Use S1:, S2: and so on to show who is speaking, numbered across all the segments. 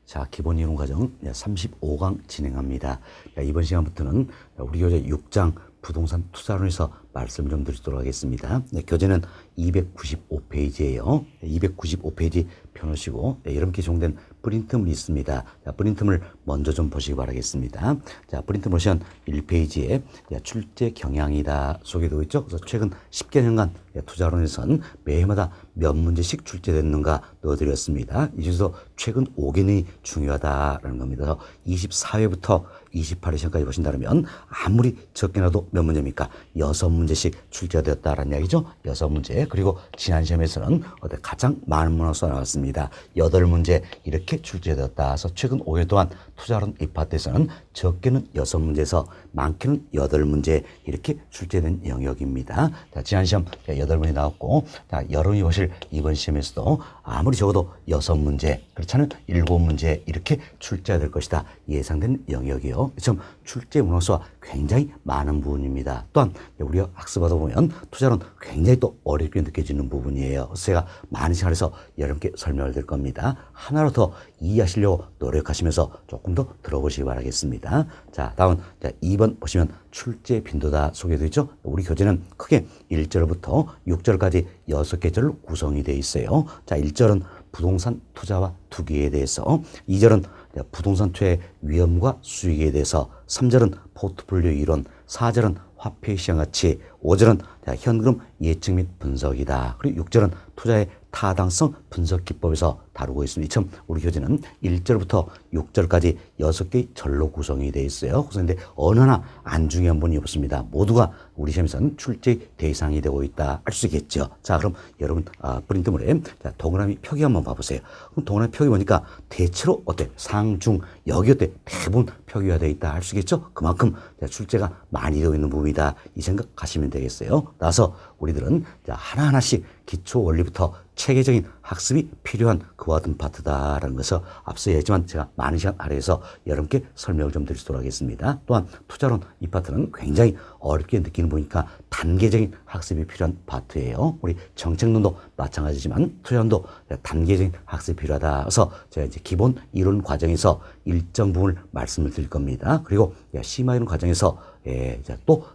S1: 자, 기본 이론 과정 35강 진행합니다. 이번 시간부터는 우리 교재 6장 부동산 투자론에서 말씀 좀 드리도록 하겠습니다. 교재는 295페이지예요. 295페이지 펴놓으시고 여러분께 제공된 프린트물이 있습니다. 자, 프린트물 먼저 좀 보시기 바라겠습니다. 자, 프린트 보시면 1페이지에 출제 경향이다 소개되고 있죠. 그래서 최근 10개년간 투자론에선 매해마다 몇 문제씩 출제됐는가 넣어드렸습니다. 이 중에서 최근 5개년이 중요하다라는 겁니다. 24회부터 28회 시간까지 보신다면 아무리 적게라도 몇 문제입니까? 6문제씩 출제가 되었다라는 이야기죠. 6문제. 그리고 지난 시험에서는 가장 많은 문항수가 나왔습니다. 8문제 이렇게 출제되었다. 그래서 최근 5회 동안 투자론 이 파트에서는 적게는 6문제에서 많게는 8문제 이렇게 출제된 영역입니다. 자, 지난 시험 8문제 나왔고, 자, 여러분이 보실 이번 시험에서도 아무리 적어도 6문제, 그렇지 않은 7문제 이렇게 출제가 될 것이다. 예상된 영역이요. 지금 출제 문항수가 굉장히 많은 부분입니다. 또한 우리가 학습하다 보면 투자론 굉장히 또 어렵게 느껴지는 부분이에요. 그래서 제가 많은 시간에서 여러분께 설명을 드릴 겁니다. 하나로 더 이해하시려고 노력하시면서 조금 더 들어보시기 바라겠습니다. 자, 다음 2번 보시면 출제 빈도다 소개되어 있죠. 우리 교재는 크게 1절부터 6절까지 6개 절로 구성이 되어 있어요. 자, 1절은 부동산 투자와 투기에 대해서, 2절은 부동산 투자의 위험과 수익에 대해서, 3절은 포트폴리오 이론, 4절은 화폐 시장 가치, 5절은 현금 예측 및 분석이다. 그리고 6절은 투자의 타당성 분석 기법에서 다루고 있습니다. 이처럼 우리 교재는 1절부터 6절까지 6개의 절로 구성이 되어 있어요. 그런데 어느 하나 안 중요한 분이 없습니다. 모두가 우리 시험에서는 출제 대상이 되고 있다 할 수 있겠죠. 자, 그럼 여러분 프린트물에 동그라미 표기 한번 봐보세요. 그럼 동그라미 표기 보니까 대체로 어때? 상, 중, 여기 어때? 대부분 표기가 되어 있다 할 수 있겠죠. 그만큼 출제가 많이 되어 있는 부분이다 이 생각하시면 되겠어요. 나서 우리들은 하나하나씩 기초 원리부터 체계적인 학습이 필요한 그와 같은 파트다라는 것을 앞서 얘기했지만 제가 많은 시간 아래에서 여러분께 설명을 좀 드리도록 하겠습니다. 또한 투자론 이 파트는 굉장히 어렵게 느끼는 보니까 단계적인 학습이 필요한 파트예요. 우리 정책론도 마찬가지지만 투자론도 단계적인 학습이 필요하다. 그래서 제가 이제 기본 이론 과정에서 일정 부분을 말씀을 드릴 겁니다. 그리고 심화 이론 과정에서 또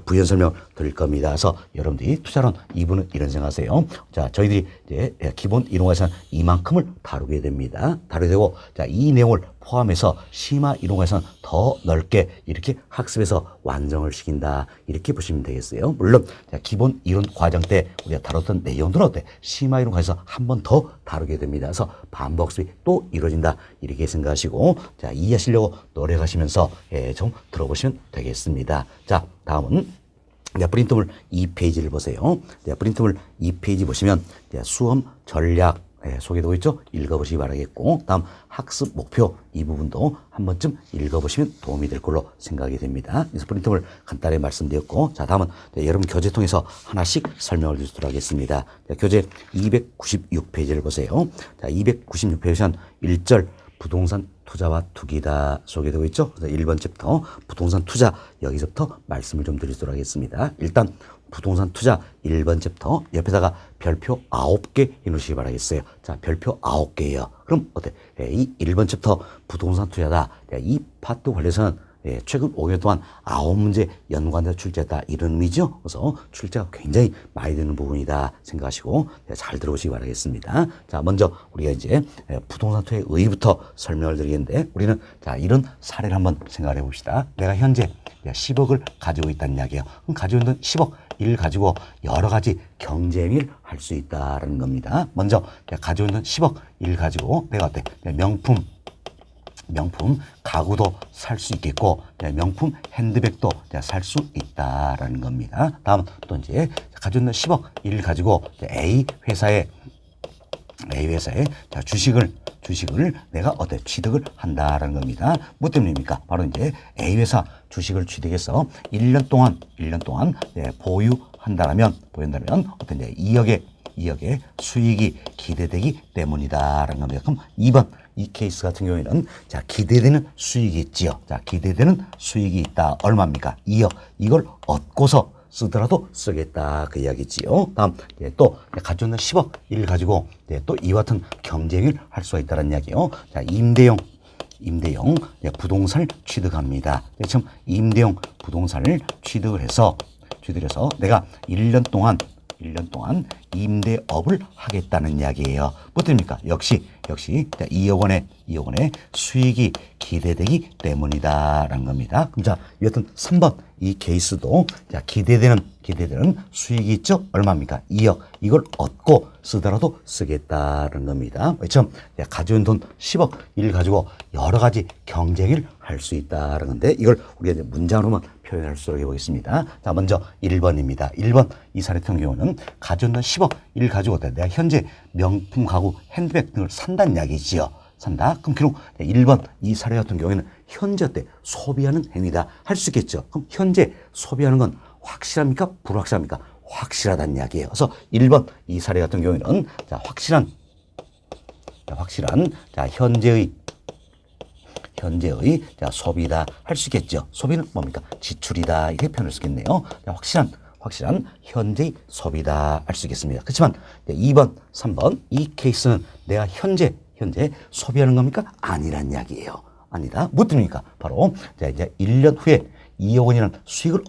S1: 부연 설명 드릴 겁니다. 그래서 여러분들이 투자론 2부는 이런 생각하세요. 자, 저희들이 이제 기본 이론에서는 이만큼을 다루게 됩니다. 다루게 되고, 자, 이 내용을 포함해서 심화 이론에서는 더 넓게 이렇게 학습해서 완성을 시킨다. 이렇게 보시면 되겠어요. 물론 기본 이론 과정 때 우리가 다뤘던 내용들은 어때? 심화 이론에서 한 번 더 다루게 됩니다. 그래서 반복학습이 또 이루어진다. 이렇게 생각하시고, 자, 이해하시려고 노력하시면서 좀 들어보시면 되겠습니다. 자, 다음은 프린트물 2페이지를 보세요. 프린트물 2페이지 보시면 수험 전략 소개되고 있죠. 읽어보시기 바라겠고, 다음 학습 목표 이 부분도 한 번쯤 읽어보시면 도움이 될 걸로 생각이 됩니다. 그래서 프린트물 간단히 말씀드렸고, 자, 다음은 여러분 교재 통해서 하나씩 설명을 드리도록 하겠습니다. 교재 296페이지를 보세요. 자, 296페이지는 1절 부동산 투자와 투기다 소개되고 있죠. 그래서 1번 챕터 부동산 투자 여기서부터 말씀을 좀 드리도록 하겠습니다. 일단 부동산 투자 1번 챕터 옆에다가 별표 9개 해놓으시기 바라겠어요. 자, 별표 9개예요. 그럼 어때? 이 1번 챕터 부동산 투자다. 이 파트 관련해서는 최근 5년 동안 9문제 연관돼서 출제했다 이런 의미죠. 그래서 출제가 굉장히 많이 되는 부분이다 생각하시고 잘 들어보시기 바라겠습니다. 자, 먼저 우리가 이제 부동산 투자의 의의부터 설명을 드리겠는데, 우리는 자, 이런 사례를 한번 생각해 봅시다. 내가 현재 10억을 가지고 있다는 이야기예요. 그럼 가지고 있는 10억 일 가지고 여러 가지 경제 행위를 할 수 있다라는 겁니다. 먼저 가지고 있는 10억 일 가지고 내가 어때? 명품 가구도 살 수 있겠고, 명품 핸드백도 살 수 있다라는 겁니다. 다음 또 이제 가지고 있는 10억 일 가지고 A 회사에 주식을 내가 어때? 취득을 한다라는 겁니다. 뭐 때문입니까? 바로 이제 A 회사 주식을 취득해서 1년 동안 보유한다면 어떤 이제 2억의 수익이 기대되기 때문이다라는 겁니다. 그럼 2번 이 케이스 같은 경우에는 자, 기대되는 수익이 있지요. 자, 기대되는 수익이 있다. 얼마입니까? 2억. 이걸 얻고서 쓰더라도 쓰겠다 그 이야기지요. 다음 또 가지고 있는 10억 을 가지고 또 이와 같은 경쟁을 할 수가 있다는 이야기요. 자, 임대용 부동산을 취득합니다. 지금 임대용 부동산을 취득을 해서 내가 1년 동안 임대업을 하겠다는 이야기예요. 뭐 됩니까? 역시 2억 원의 수익이 기대되기 때문이다라는 겁니다. 그럼 자, 여튼 3번 이 케이스도 자, 기대되는 수익이 있죠? 얼마입니까? 2억. 이걸 얻고 쓰더라도 쓰겠다는 겁니다. 그렇죠? 가져온 돈 10억 을 가지고 여러 가지 경쟁을 할 수 있다는 건데 이걸 우리가 문장으로만 표현할 수 있게 해보겠습니다. 자, 먼저 1번입니다. 1번 이 사례 같은 경우는 가져온 돈 10억 을 가지고 내가 현재 명품 가구 핸드백 등을 산다는 이야기지요. 산다. 그럼 결국 1번 이 사례 같은 경우에는 현재 때 소비하는 행위다 할 수 있겠죠. 그럼 현재 소비하는 건 확실합니까? 불확실합니까? 확실하다는 이야기예요. 그래서 1번 이 사례 같은 경우에는 자, 확실한 자, 현재의 자, 소비다 할 수 있겠죠. 소비는 뭡니까? 지출이다 이렇게 표현할 수 있겠네요. 자, 확실한 현재의 소비다 할 수 있겠습니다. 그렇지만 2번, 3번 이 케이스는 내가 현재 소비하는 겁니까? 아니란 이야기예요. 아니다. 뭐 때문입니까? 바로 자, 이제 1년 후에 2억 원이라는 수익을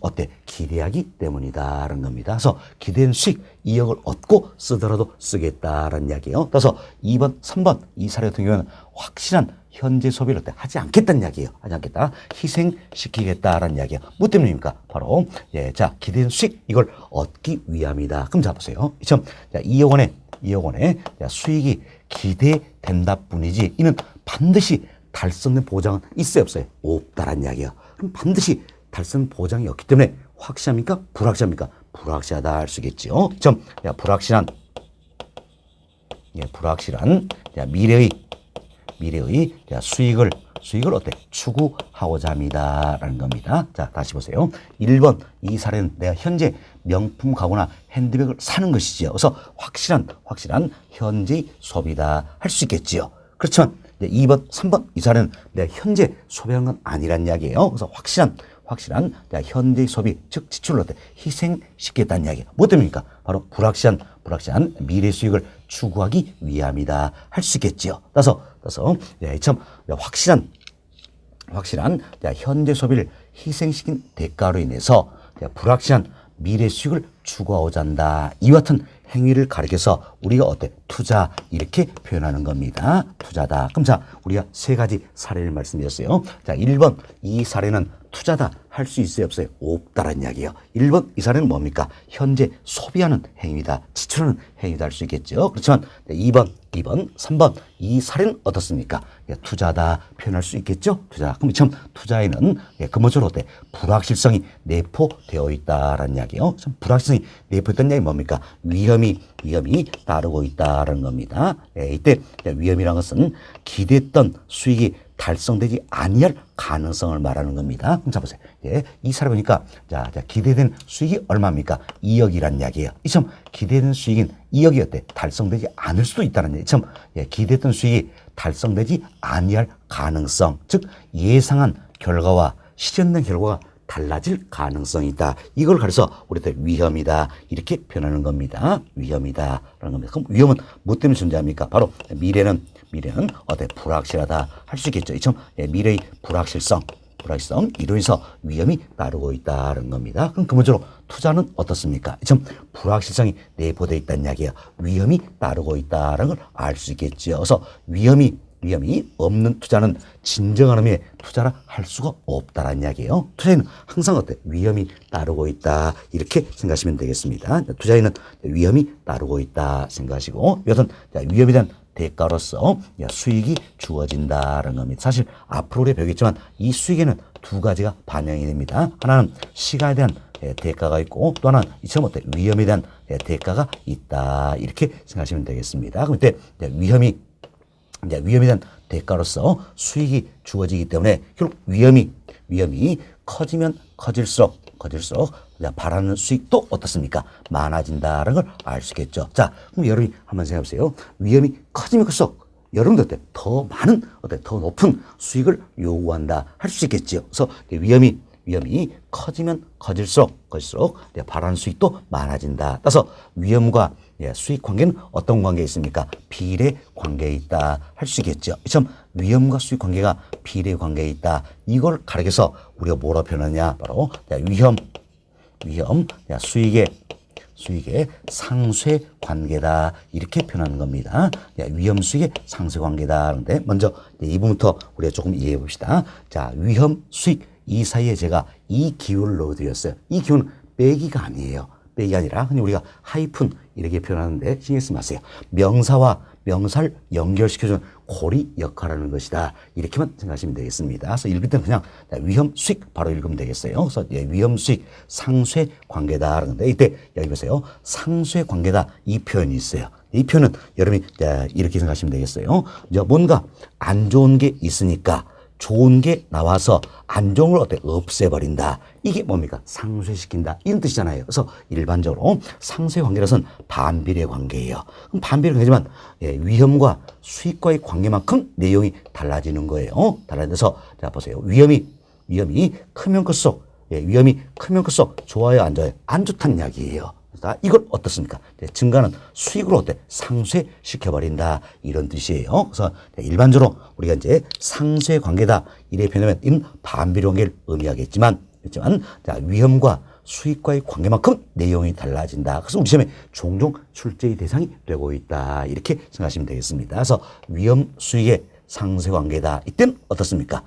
S1: 기대하기 때문이다라는 겁니다. 그래서 기대한 수익 2억을 얻고 쓰더라도 쓰겠다라는 이야기예요. 그래서 2번, 3번 이 사례 같은 경우는 확실한 현재 소비를 하지 않겠다는 이야기예요. 하지 않겠다. 희생시키겠다라는 이야기예요. 뭐 때문입니까? 바로 자, 기대한 수익 이걸 얻기 위함이다. 그럼 자 보세요. 자, 2억 원의 자, 수익이 기대된다 뿐이지 이는 반드시 달성된 보장은 있어요, 없어요? 없다라는 이야기예요. 그럼 반드시 달성 보장이 없기 때문에 확실합니까? 불확실합니까? 불확실하다 할 수 있겠죠. 자, 불확실한 자, 미래의 자, 수익을 추구하고자 합니다라는 겁니다. 자, 다시 보세요. 1번 이 사례는 내가 현재 명품 가구나 핸드백을 사는 것이지요. 그래서 확실한 현재 소비다 할 수 있겠지요. 그렇지만 2번, 3번 이 사례는 내가 현재 소비한 건 아니란 이야기예요. 그래서 확실한 자, 현재 소비 즉 지출을 희생시키겠다는 이야기예요. 뭐 때문입니까? 바로 불확실한 미래 수익을 추구하기 위함이다 할 수 있겠지요. 따라서 참 확실한 자, 현재 소비를 희생시킨 대가로 인해서 자, 불확실한 미래 수익을 추구하고자 한다. 이와 같은 행위를 가리켜서 우리가 투자 이렇게 표현하는 겁니다. 투자다. 그럼 자, 우리가 세 가지 사례를 말씀드렸어요. 자, 1번 이 사례는 투자다 할 수 있어요, 없어요? 없다라는 이야기예요. 1번 이 사례는 뭡니까? 현재 소비하는 행위다, 지출하는 행위다 할 수 있겠죠. 그렇지만 2번, 3번 이 사례는 어떻습니까? 투자다 표현할 수 있겠죠. 투자. 그럼 참 투자에는 근본적으로 불확실성이 내포되어 있다라는 이야기예요. 참 불확실성이 내포했다는 이야기 뭡니까? 위험이 따르고 있다라는 겁니다. 이때 위험이라는 것은 기대했던 수익이 달성되지 아니할 가능성을 말하는 겁니다. 그럼 자 보세요. 이 사례 보니까 자, 기대된 수익이 얼마입니까? 2억이라는 이야기예요. 참 기대된 수익인 2억이었대. 달성되지 않을 수도 있다는 얘기. 참 기대했던 수익이 달성되지 아니할 가능성, 즉 예상한 결과와 실현된 결과가 달라질 가능성이 있다. 이걸 가려서 우리가 위험이다 이렇게 표현하는 겁니다. 위험이다라는 겁니다. 그럼 위험은 뭐 때문에 존재합니까? 바로 미래는 불확실하다 할 수 있겠죠. 참 미래의 불확실성 이로 인해서 위험이 따르고 있다는 겁니다. 그럼 근본적으로 투자는 어떻습니까? 참 불확실성이 내포되어 있다는 이야기예요. 위험이 따르고 있다는 걸 알 수 있겠죠. 그래서 위험이 없는 투자는 진정한 의미의 투자라 할 수가 없다라는 이야기예요. 투자에는 항상 위험이 따르고 있다 이렇게 생각하시면 되겠습니다. 투자에는 위험이 따르고 있다 생각하시고 여튼 위험에 대한 대가로서 수익이 주어진다는 겁니다. 사실 앞으로 우리가 배우겠지만 이 수익에는 두 가지가 반영이 됩니다. 하나는 시간에 대한 대가가 있고 또 하나는 이처럼 위험에 대한 대가가 있다 이렇게 생각하시면 되겠습니다. 그럼 이때 위험에 대한 대가로서 수익이 주어지기 때문에 결국 위험이 커지면 커질수록 바라는 수익도 어떻습니까? 많아진다는 걸 알 수 있겠죠. 자, 그럼 여러분이 한번 생각해 보세요. 위험이 커지면 클수록 여러분들 더 많은 더 높은 수익을 요구한다 할 수 있겠죠. 그래서 위험이 위험이 커지면 커질수록 바라는 수익도 많아진다. 따라서 위험과 수익 관계는 어떤 관계에 있습니까? 비례 관계에 있다 할 수 있겠죠. 이처럼 위험과 수익 관계가 비례 관계에 있다. 이걸 가리켜서 우리가 뭐라 표현하냐? 바로 위험, 수익의 상쇄 관계다. 이렇게 표현하는 겁니다. 위험 수익의 상쇄 관계다. 그런데 먼저 이 부분부터 우리가 조금 이해해 봅시다. 자, 위험, 수익 이 사이에 제가 이 기호를 넣어드렸어요. 이 기호는 빼기가 아니에요. 빼기 아니라 흔히 우리가 하이픈 이렇게 표현하는데 신경 쓰지 마세요. 명사와 명사를 연결시켜주는 고리 역할하는 것이다. 이렇게만 생각하시면 되겠습니다. 그래서 읽을 때는 그냥 위험, 수익 바로 읽으면 되겠어요. 그래서 위험, 수익, 상쇄 관계다. 그런데 이때 여기 보세요. 상쇄 관계다. 이 표현이 있어요. 이 표현은 여러분이 이렇게 생각하시면 되겠어요. 뭔가 안 좋은 게 있으니까 좋은 게 나와서 안 좋은 걸 없애버린다. 이게 뭡니까? 상쇄시킨다. 이런 뜻이잖아요. 그래서 일반적으로 상쇄 관계라서는 반비례 관계예요. 그럼 반비례 관계지만 위험과 수익과의 관계만큼 내용이 달라지는 거예요. 달라져서 자 보세요. 위험이 크면 클수록 위험이 크면 클수록 좋아요, 안 좋아요? 안 좋다는 이야기예요. 이걸 어떻습니까? 증가는 수익으로 상쇄시켜버린다. 이런 뜻이에요. 그래서 일반적으로 우리가 이제 상쇄 관계다. 이래 표현하면 이는 반비례 관계를 의미하겠지만, 자, 위험과 수익과의 관계만큼 내용이 달라진다. 그래서 우리 시험에 종종 출제의 대상이 되고 있다. 이렇게 생각하시면 되겠습니다. 그래서 위험, 수익의 상쇄 관계다. 이때는 어떻습니까?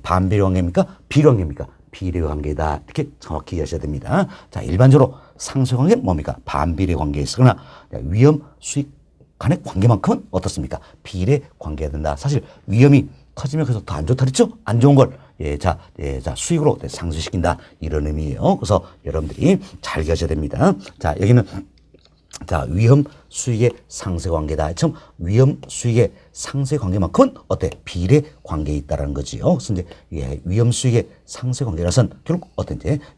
S1: 반비례 관계입니까? 비례 관계입니까? 비례 관계다. 이렇게 정확히 이해하셔야 됩니다. 자, 일반적으로 상쇄 관계는 뭡니까? 반비례 관계에 있으거나 위험, 수익 간의 관계만큼은 어떻습니까? 비례 관계가 된다. 사실 위험이 커지면 그래서 더 안 좋다 그랬죠? 안 좋은 걸 자, 수익으로 상쇄시킨다. 이런 의미예요. 그래서 여러분들이 잘 기억하셔야 됩니다. 자, 여기는 자, 위험, 수익의 상쇄 관계다. 참 위험, 수익의 상쇄 관계만큼은 비례 관계에 있다라는 거지요. 그래서 이제 위험, 수익의 상쇄 관계라서는 결국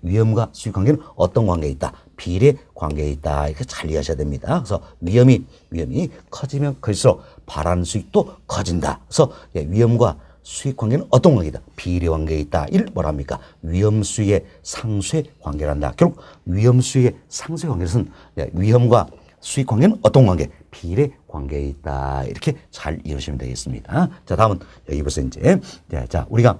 S1: 위험과 수익 관계는 어떤 관계에 있다? 비례 관계에 있다. 이렇게 잘 이해하셔야 됩니다. 그래서 위험이 커지면 클수록 바라는 수익도 커진다. 그래서 위험과 수익 관계는 어떤 관계이다? 비례 관계에 있다. 이를 뭐라 합니까? 위험 수익의 상쇄 관계란다. 결국 위험 수익의 상쇄 관계에서는 위험과 수익 관계는 어떤 관계? 비례 관계에 있다. 이렇게 잘 이해하시면 되겠습니다. 자, 다음은 여기 보세요. 이제 자, 우리가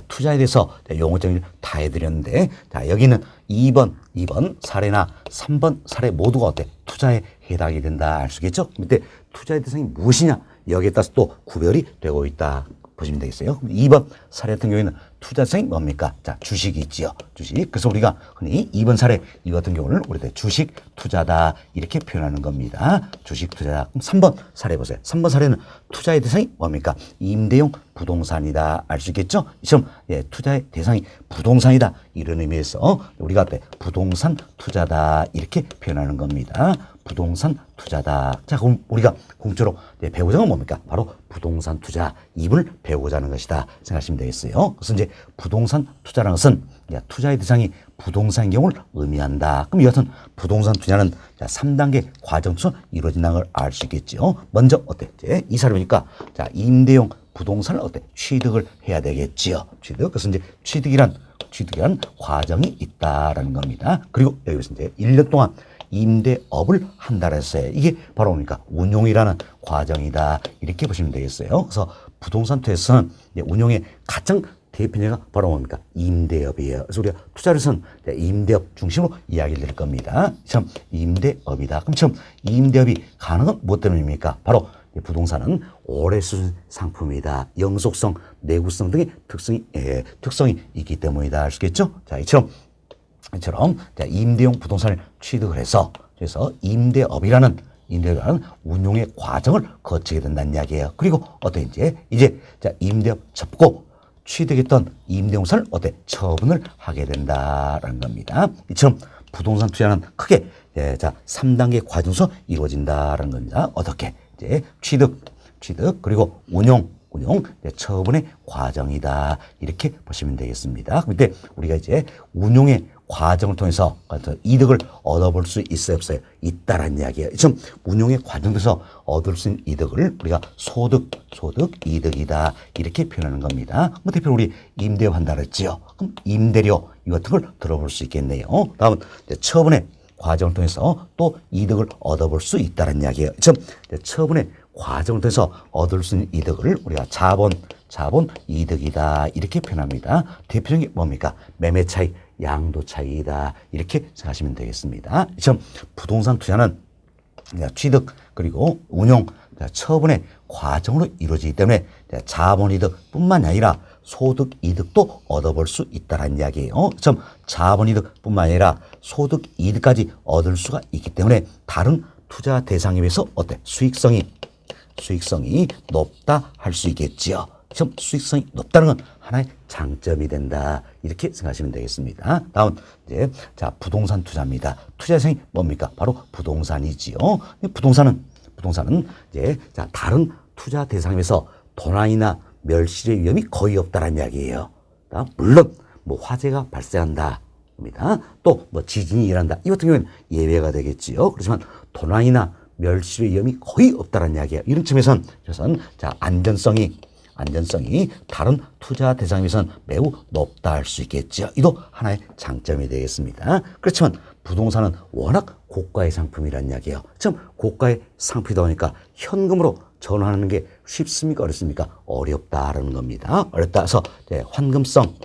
S1: 투자에 대해서 용어 정리를 다 해드렸는데, 자, 여기는 2번 사례나 3번 사례 모두가 투자에 해당이 된다. 알 수 있겠죠? 근데 투자의 대상이 무엇이냐? 여기에 따라서 또 구별이 되고 있다. 보시면 되겠어요. 2번 사례 같은 경우에는 투자 대상이 뭡니까? 자, 주식이 있지요. 주식. 그래서 우리가 흔히 2번 사례, 이 같은 경우는 우리가 주식 투자다. 이렇게 표현하는 겁니다. 주식 투자다. 그럼 3번 사례 보세요. 3번 사례는 투자의 대상이 뭡니까? 임대용 부동산이다. 알 수 있겠죠? 이처럼 투자의 대상이 부동산이다. 이런 의미에서 우리가 부동산 투자다. 이렇게 표현하는 겁니다. 부동산 투자다. 자, 그럼 우리가 공짜로 배우고자 하는 뭡니까? 바로 부동산 투자 2분을 배우고자 하는 것이다. 생각하시면 되겠어요. 그래서 이제 부동산 투자라는 것은 투자의 대상이 부동산인 경우를 의미한다. 그럼 이 같은 부동산 투자는 3단계 과정에서 이루어진다는 걸 알 수 있겠죠. 먼저 이 사례 보니까 자, 임대용 부동산을 취득을 해야 되겠지요. 취득. 그래서 이제 취득이란 과정이 있다라는 겁니다. 그리고 여기서 이제 1년 동안 임대업을 한다고 했어요. 이게 바로 뭡니까? 운용이라는 과정이다. 이렇게 보시면 되겠어요. 그래서 부동산 투자에서는 운용의 가장 대표적인 바로 뭡니까? 임대업이에요. 그래서 우리가 투자를 해서는 임대업 중심으로 이야기를 드릴 겁니다. 참 임대업이다. 그럼 참 임대업이 가능한 무엇 때문입니까? 바로 부동산은 오래 쓰는 상품이다. 영속성, 내구성 등의 특성이 있기 때문이다. 알 수 있겠죠? 자, 이처럼 임대용 부동산을 취득을 해서 그래서 임대업이라는 운용의 과정을 거치게 된다는 이야기예요. 그리고 이제 임대업 접고 취득했던 임대용사를 처분을 하게 된다라는 겁니다. 이처럼 부동산 투자는 크게 3단계 과정에서 이루어진다라는 겁니다. 어떻게? 이제 취득 그리고 운용 처분의 과정이다. 이렇게 보시면 되겠습니다. 근데 우리가 이제 운용의 과정을 통해서 이득을 얻어볼 수 있어요, 없어요? 있다라는 이야기예요. 지금 운용의 과정에서 얻을 수 있는 이득을 우리가 소득, 이득이다 이렇게 표현하는 겁니다. 뭐 대표로 우리 임대료 한다고 했지요. 그럼 임대료 이 같은 걸 들어볼 수 있겠네요. 다음은 처분의 과정을 통해서 또 이득을 얻어볼 수 있다는 이야기예요. 지금 처분의 과정을 통해서 얻을 수 있는 이득을 우리가 자본 이득이다 이렇게 표현합니다. 대표적인 게 뭡니까? 매매 차익, 양도 차익이다 이렇게 생각하시면 되겠습니다. 지금 부동산 투자는 취득 그리고 운용, 처분의 과정으로 이루어지기 때문에 자본이득뿐만 아니라 소득이득도 얻어볼 수 있다는 이야기예요. 좀 자본이득뿐만 아니라 소득이득까지 얻을 수가 있기 때문에 다른 투자 대상에 비해서 어때? 수익성이 높다 할 수 있겠지요. 좀 수익성이 높다는 건 하나의 장점이 된다 이렇게 생각하시면 되겠습니다. 다음 이제 부동산 투자입니다. 투자 대상이 뭡니까? 바로 부동산이지요. 부동산은 이제 다른 투자 대상에 비해서 도난이나 멸실의 위험이 거의 없다는 이야기예요. 물론 뭐 화재가 발생한다. 또 뭐 지진이 일어난다. 이 같은 경우는 예외가 되겠지요. 그렇지만 도난이나 멸실의 위험이 거의 없다는 이야기예요. 이런 점에서는 안전성이 다른 투자 대상에 비해서는 매우 높다 할 수 있겠죠. 이도 하나의 장점이 되겠습니다. 그렇지만 부동산은 워낙 고가의 상품이라는 이야기예요. 참 고가의 상품이다 보니까 현금으로 전환하는 게 쉽습니까? 어렵습니까? 어렵다라는 겁니다. 어렵다 해서 환금성,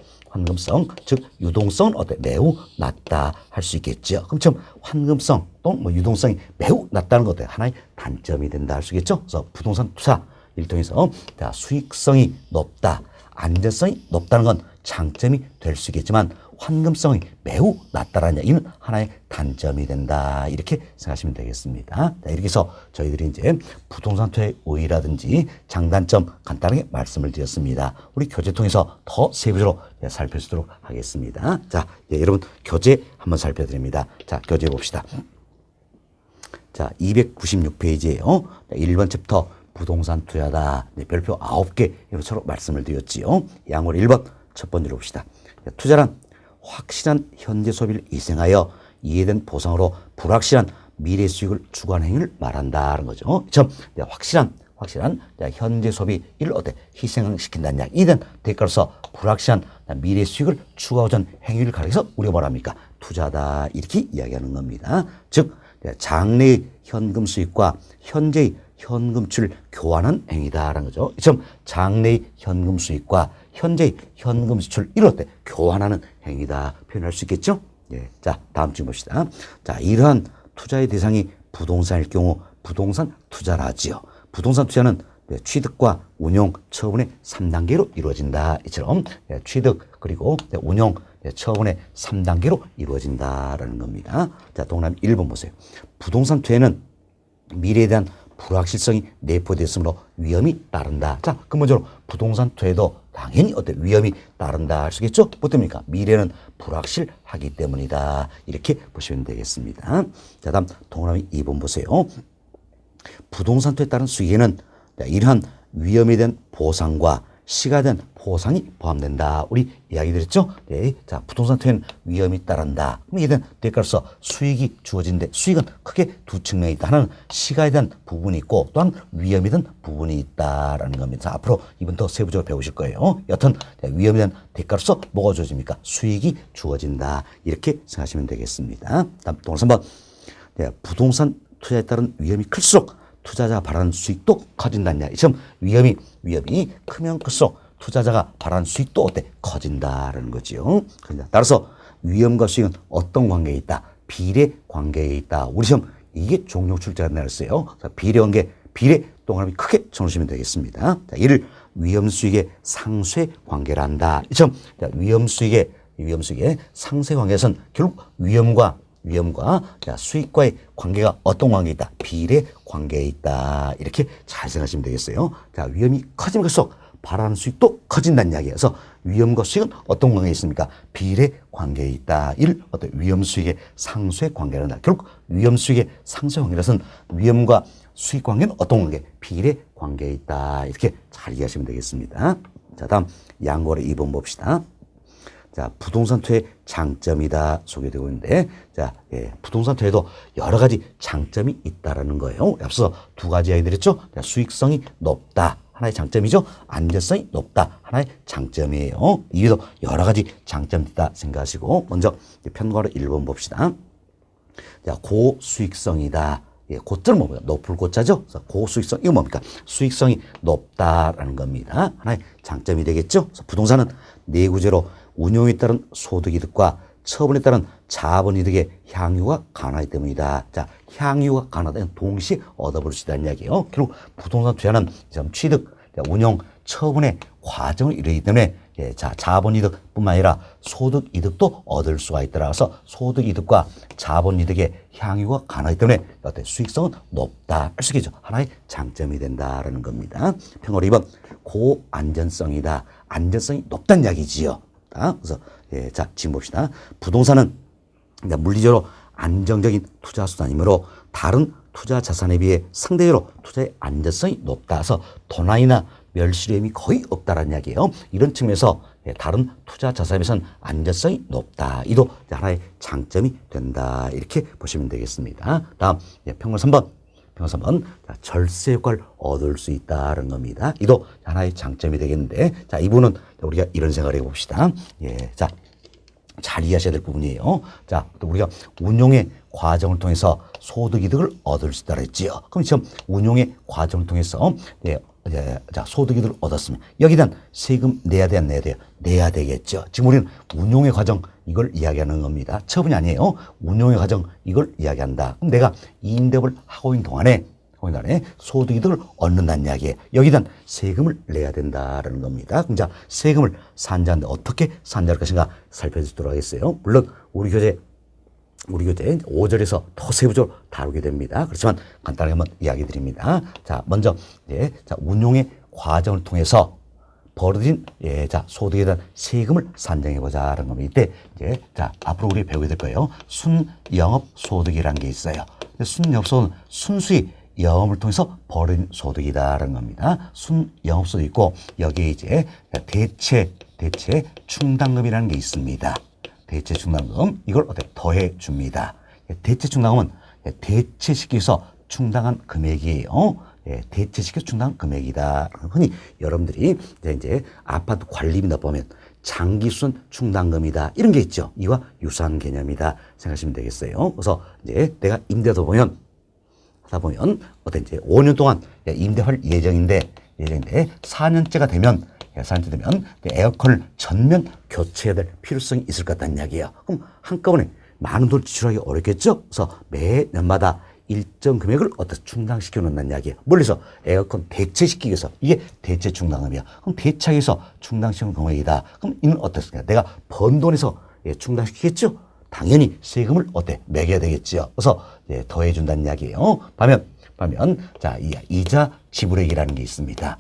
S1: 즉 유동성은 매우 낮다 할 수 있겠죠. 그럼 좀 환금성 또는 뭐 유동성이 매우 낮다는 것도 하나의 단점이 된다 할 수 있겠죠. 그래서 부동산 투자 를 통해서 수익성이 높다, 안전성이 높다는 건 장점이 될 수 있겠지만 환금성이 매우 낮다라는 이는 하나의 단점이 된다 이렇게 생각하시면 되겠습니다. 이렇게 해서 저희들이 이제 부동산 투자의 우위라든지 장단점 간단하게 말씀을 드렸습니다. 우리 교재 통해서 더 세부적으로 살펴보도록 하겠습니다. 여러분 교재 한번 살펴드립니다. 교재 봅시다. 296페이지예요. 1번 챕터 부동산 투자다. 별표 9개 이것처럼 말씀을 드렸지요. 양으로 1번 첫 번째로 봅시다. 투자란 확실한 현재 소비를 희생하여 이해된 보상으로 불확실한 미래 수익을 추구하는 행위를 말한다는 거죠. 확실한 현재 소비를 희생시킨다는 이야기. 이는 대가로서 불확실한 미래 수익을 추구하고자 하는 행위를 가리켜서 우리가 뭐랍니까? 투자다 이렇게 이야기하는 겁니다. 즉 장래의 현금 수익과 현재의 현금치를 교환한 행위다라는 거죠. 장래의 현금 수익과 현재의 현금 수출을 이럴 때 교환하는 행위다 표현할 수 있겠죠. 다음 주 봅시다. 이러한 투자의 대상이 부동산일 경우 부동산 투자라 하지요. 부동산 투자는 취득과 운용, 처분의 3단계로 이루어진다. 이처럼 취득 그리고 운용, 처분의 3단계로 이루어진다라는 겁니다. 동그라미 1번 보세요. 부동산 투자는 미래에 대한 불확실성이 내포되었으므로 위험이 따른다. 근본적으로 부동산 투자에도 당연히 위험이 따른다 할 수 있겠죠? 뭐 때문입니까? 미래는 불확실하기 때문이다. 이렇게 보시면 되겠습니다. 다음 동그라미 2번 보세요. 부동산 투자에 따른 수익에는 이러한 위험에 대한 보상과 시간에 대한 보상이 포함된다. 우리 이야기 드렸죠? 부동산 투자에는 위험이 따른다. 그럼 이에 대한 대가로서 수익이 주어지는데 수익은 크게 두 측면이 있다. 하나는 시간에 대한 부분이 있고 또한 위험에 대한 부분이 있다라는 겁니다. 앞으로 이번 더 세부적으로 배우실 거예요. 여튼 위험에 대한 대가로서 뭐가 주어집니까? 수익이 주어진다. 이렇게 생각하시면 되겠습니다. 다음 동그라미 3번. 부동산 투자에 따른 위험이 클수록 투자자가 바라는 수익도 커진다는 이야기. 위험이 크면 클수록 투자자가 바라는 수익도 커진다라는 거지요. 따라서 위험과 수익은 어떤 관계에 있다? 비례 관계에 있다. 우리 시험 이게 종료 출제가 내렸어요. 비례 관계, 비례 동그라미 크게 쳐놓으시면 되겠습니다. 이를 위험 수익의 상쇄 관계라 한다. 위험 수익의 상쇄 관계에서는 결국 위험과 수익과의 관계가 어떤 관계에 있다? 비례 관계에 있다. 이렇게 잘 생각하시면 되겠어요. 위험이 커지면 클수록 바라는 수익도 커진다는 이야기여서 위험과 수익은 어떤 관계에 있습니까? 비례 관계에 있다. 이를 위험 수익의 상쇄 관계란다. 결국 위험 수익의 상쇄 관계라서는 위험과 수익 관계는 어떤 관계? 비례 관계에 있다. 이렇게 잘 이해하시면 되겠습니다. 다음 양고래 2번 봅시다. 자, 부동산 투자의 장점이다 소개되고 있는데, 자, 부동산 투자에도 여러 가지 장점이 있다라는 거예요. 앞서 두 가지 이야기 드렸죠. 자, 수익성이 높다. 하나의 장점이죠. 안전성이 높다. 하나의 장점이에요. 이게도 여러 가지 장점이 있다 생각하시고, 먼저 편과로 1번 봅시다. 자, 고수익성이다. 고자는 뭡니까? 높을 고자죠. 그래서 고수익성, 이거 뭡니까? 수익성이 높다라는 겁니다. 하나의 장점이 되겠죠. 그래서 부동산은 내구재로 운용에 따른 소득이득과 처분에 따른 자본이득의 향유가 강하기 때문이다. 자, 향유가 강하다는 동시에 얻어볼 수 있다는 이야기예요. 결국 부동산 투자는 취득, 운용, 처분의 과정을 이루기 때문에 자, 자본이득뿐만 아니라 소득이득도 얻을 수가 있더라서 소득이득과 자본이득의 향유가 강하기 때문에 어때? 수익성은 높다. 할 수 있겠죠. 하나의 장점이 된다라는 겁니다. 평어로 2번 고안전성이다. 안전성이 높다는 이야기지요. 그래서 자, 지금 봅시다. 부동산은 물리적으로 안정적인 투자 수단이므로 다른 투자 자산에 비해 상대적으로 투자의 안전성이 높다. 그래서 도난이나 멸실위험이 거의 없다라는 이야기예요. 이런 측면에서 다른 투자 자산에 비해서는 안전성이 높다. 이도 하나의 장점이 된다. 이렇게 보시면 되겠습니다. 다음 평균 3번. 평균 3번. 자, 절세 효과를 얻을 수 있다는 겁니다. 이도 하나의 장점이 되겠는데, 자, 이 부분은 우리가 이런 생각을 해봅시다. 자, 잘 이해하셔야 될 부분이에요. 자, 또 우리가 운용의 과정을 통해서 소득이득을 얻을 수 있다고 했지요. 그럼 지금 운용의 과정을 통해서 자, 소득이득을 얻었으면 여기에 대한 세금 내야 돼, 안 내야 돼요? 내야 되겠죠. 지금 우리는 운용의 과정 이걸 이야기하는 겁니다. 처분이 아니에요. 운용의 과정 이걸 이야기한다. 그럼 내가 임대업을 하고 있는 동안에 소득이득을 얻는다는 이야기예요. 여기에 대한 세금을 내야 된다라는 겁니다. 그럼 자, 세금을 산정하는데 어떻게 산정할 것인가 살펴보도록 하겠어요. 물론 우리 교재 5절에서 더 세부적으로 다루게 됩니다. 그렇지만 간단하게 한번 이야기 드립니다. 자, 먼저 자, 운용의 과정을 통해서 벌어진 자, 소득에 대한 세금을 산정해 보자라는 겁니다. 이때 자, 앞으로 우리 배우게 될 거예요. 순영업 소득이라는 게 있어요. 순영업 소득은 순수히 영업을 통해서 벌어진 소득이다라는 겁니다. 순영업 소득이 있고 여기에 이제 대체 충당금이라는 게 있습니다. 대체 충당금 이걸 어떻게 더해 줍니다. 대체 충당금은 대체시켜서 충당한 금액이에요. 대체시켜 충당한 금액이다. 흔히 여러분들이 이제 아파트 관리비 넣어보면 장기순 충당금이다 이런 게 있죠. 이와 유사한 개념이다 생각하시면 되겠어요. 그래서 이제 내가 임대도 보면 하다 보면 어떤 이제 5년 동안 임대할 예정인데 4년째가 되면 에어컨을 전면 교체해야 될 필요성이 있을 것 같다는 이야기예요. 그럼 한꺼번에 많은 돈을 지출하기 어렵겠죠? 그래서 매년마다 일정 금액을 어떻게 충당시켜 놓는다는 이야기예요. 멀리서 에어컨 대체시키기 위해서 이게 대체 충당금이야. 그럼 대체하기 위해서 충당시키는 금액이다. 그럼 이는 어떻습니까? 내가 번 돈에서 충당시키겠죠? 당연히 세금을 매겨야 되겠죠. 그래서 더해 준다는 이야기예요. 반면 자, 이자 지불액이라는 게 있습니다.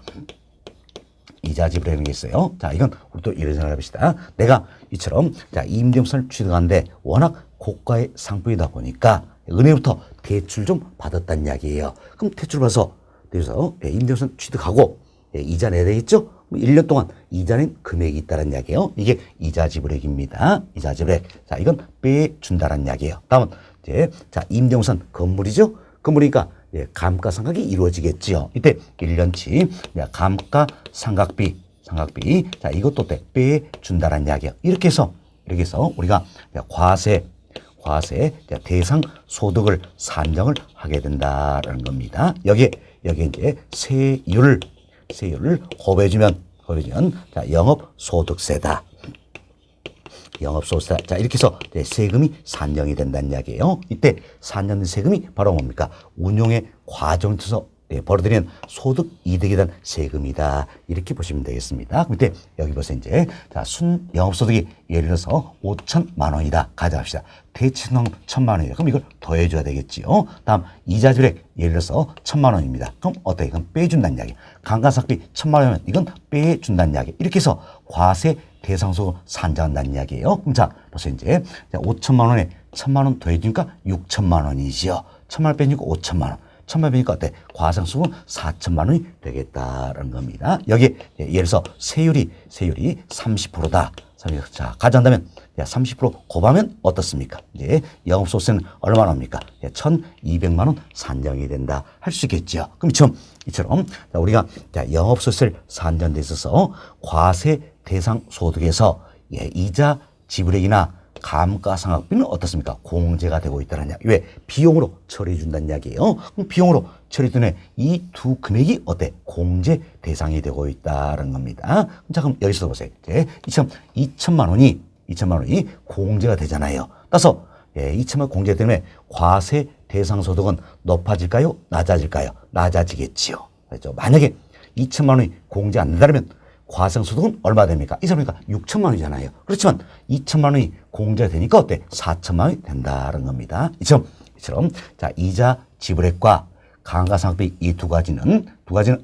S1: 이자 지불하는 게 있어요. 자, 이건 우리 또 이런 생각을 해봅시다. 내가 이처럼 자, 임대부를 취득하는데 워낙 고가의 상품이다 보니까 은행부터 대출 좀 받았다는 이야기예요. 그럼 대출 받아서 임대부를 취득하고 이자 내야 되겠죠? 1년 동안 이자 낸 금액이 있다는 이야기예요. 이게 이자 지불액입니다. 이자 지불액. 자, 이건 빼준다는 이야기예요. 다음은 자, 임대부는 건물이죠? 건물이니까 감가상각이 이루어지겠지요. 이때 1년치 감가상각비 자, 이것도 빼준다는 이야기예요. 이렇게 해서 우리가 과세 대상 소득을 산정을 하게 된다라는 겁니다. 여기에 이제 세율을 곱해주면 자, 영업소득세다. 자, 이렇게 해서 세금이 산정이 된다는 이야기예요. 이때 산정된 세금이 바로 뭡니까? 운용의 과정을 통해서 벌어들이는 소득 이득에 대한 세금이다. 이렇게 보시면 되겠습니다. 그때 여기 보세요. 이제 자, 순영업소득이 예를 들어서 5천만 원이다. 가져갑시다. 대체충당 1,000만 원이에요. 그럼 이걸 더해줘야 되겠지요. 다음 이자지불액 예를 들어서 1,000만 원입니다. 그럼 어때? 이건 빼준다는 이야기. 감가상각비 1,000만 원이면 이건 빼준다는 이야기. 이렇게 해서 과세 대상소득을 산정한다는 이야기예요. 그럼 자, 보세요. 이제 5천만 원에 1,000만 원 더해주니까 6천만 원이지요. 1,000만 원 빼주니까 5천만 원. 1800이니까 어때? 과세상수는 4천만 원이 되겠다라는 겁니다. 여기 예를 들어서 세율이 30%다. 자, 가져간다면 30% 곱하면 어떻습니까? 이제 영업소득세는 얼마 나옵니까? 1,200만 원 산정이 된다 할 수 있겠죠. 그럼 이처럼 우리가 영업소득세를 산정한 데 있어서 과세 대상 소득에서 이자 지불액이나 감가상각비는 어떻습니까? 공제가 되고 있다는 이야기. 왜? 비용으로 처리해 준다는 이야기예요. 그럼 비용으로 처리해 주는 이 두 금액이 어때? 공제 대상이 되고 있다는 겁니다. 자, 그럼 여기서 보세요. 이제 2천만 원이 공제가 되잖아요. 따라서 2천만 원 공제 때문에 과세 대상 소득은 높아질까요? 낮아질까요? 낮아지겠지요. 그렇죠? 만약에 2천만 원이 공제 안 된다면 과세소득은 얼마 됩니까? 이 사람이니까 6천만 원이잖아요. 그렇지만 2천만 원이 공제가 되니까 어때? 4천만 원이 된다는 겁니다. 이처럼 자, 이자 지불액과 감가상각비 이 두 가지는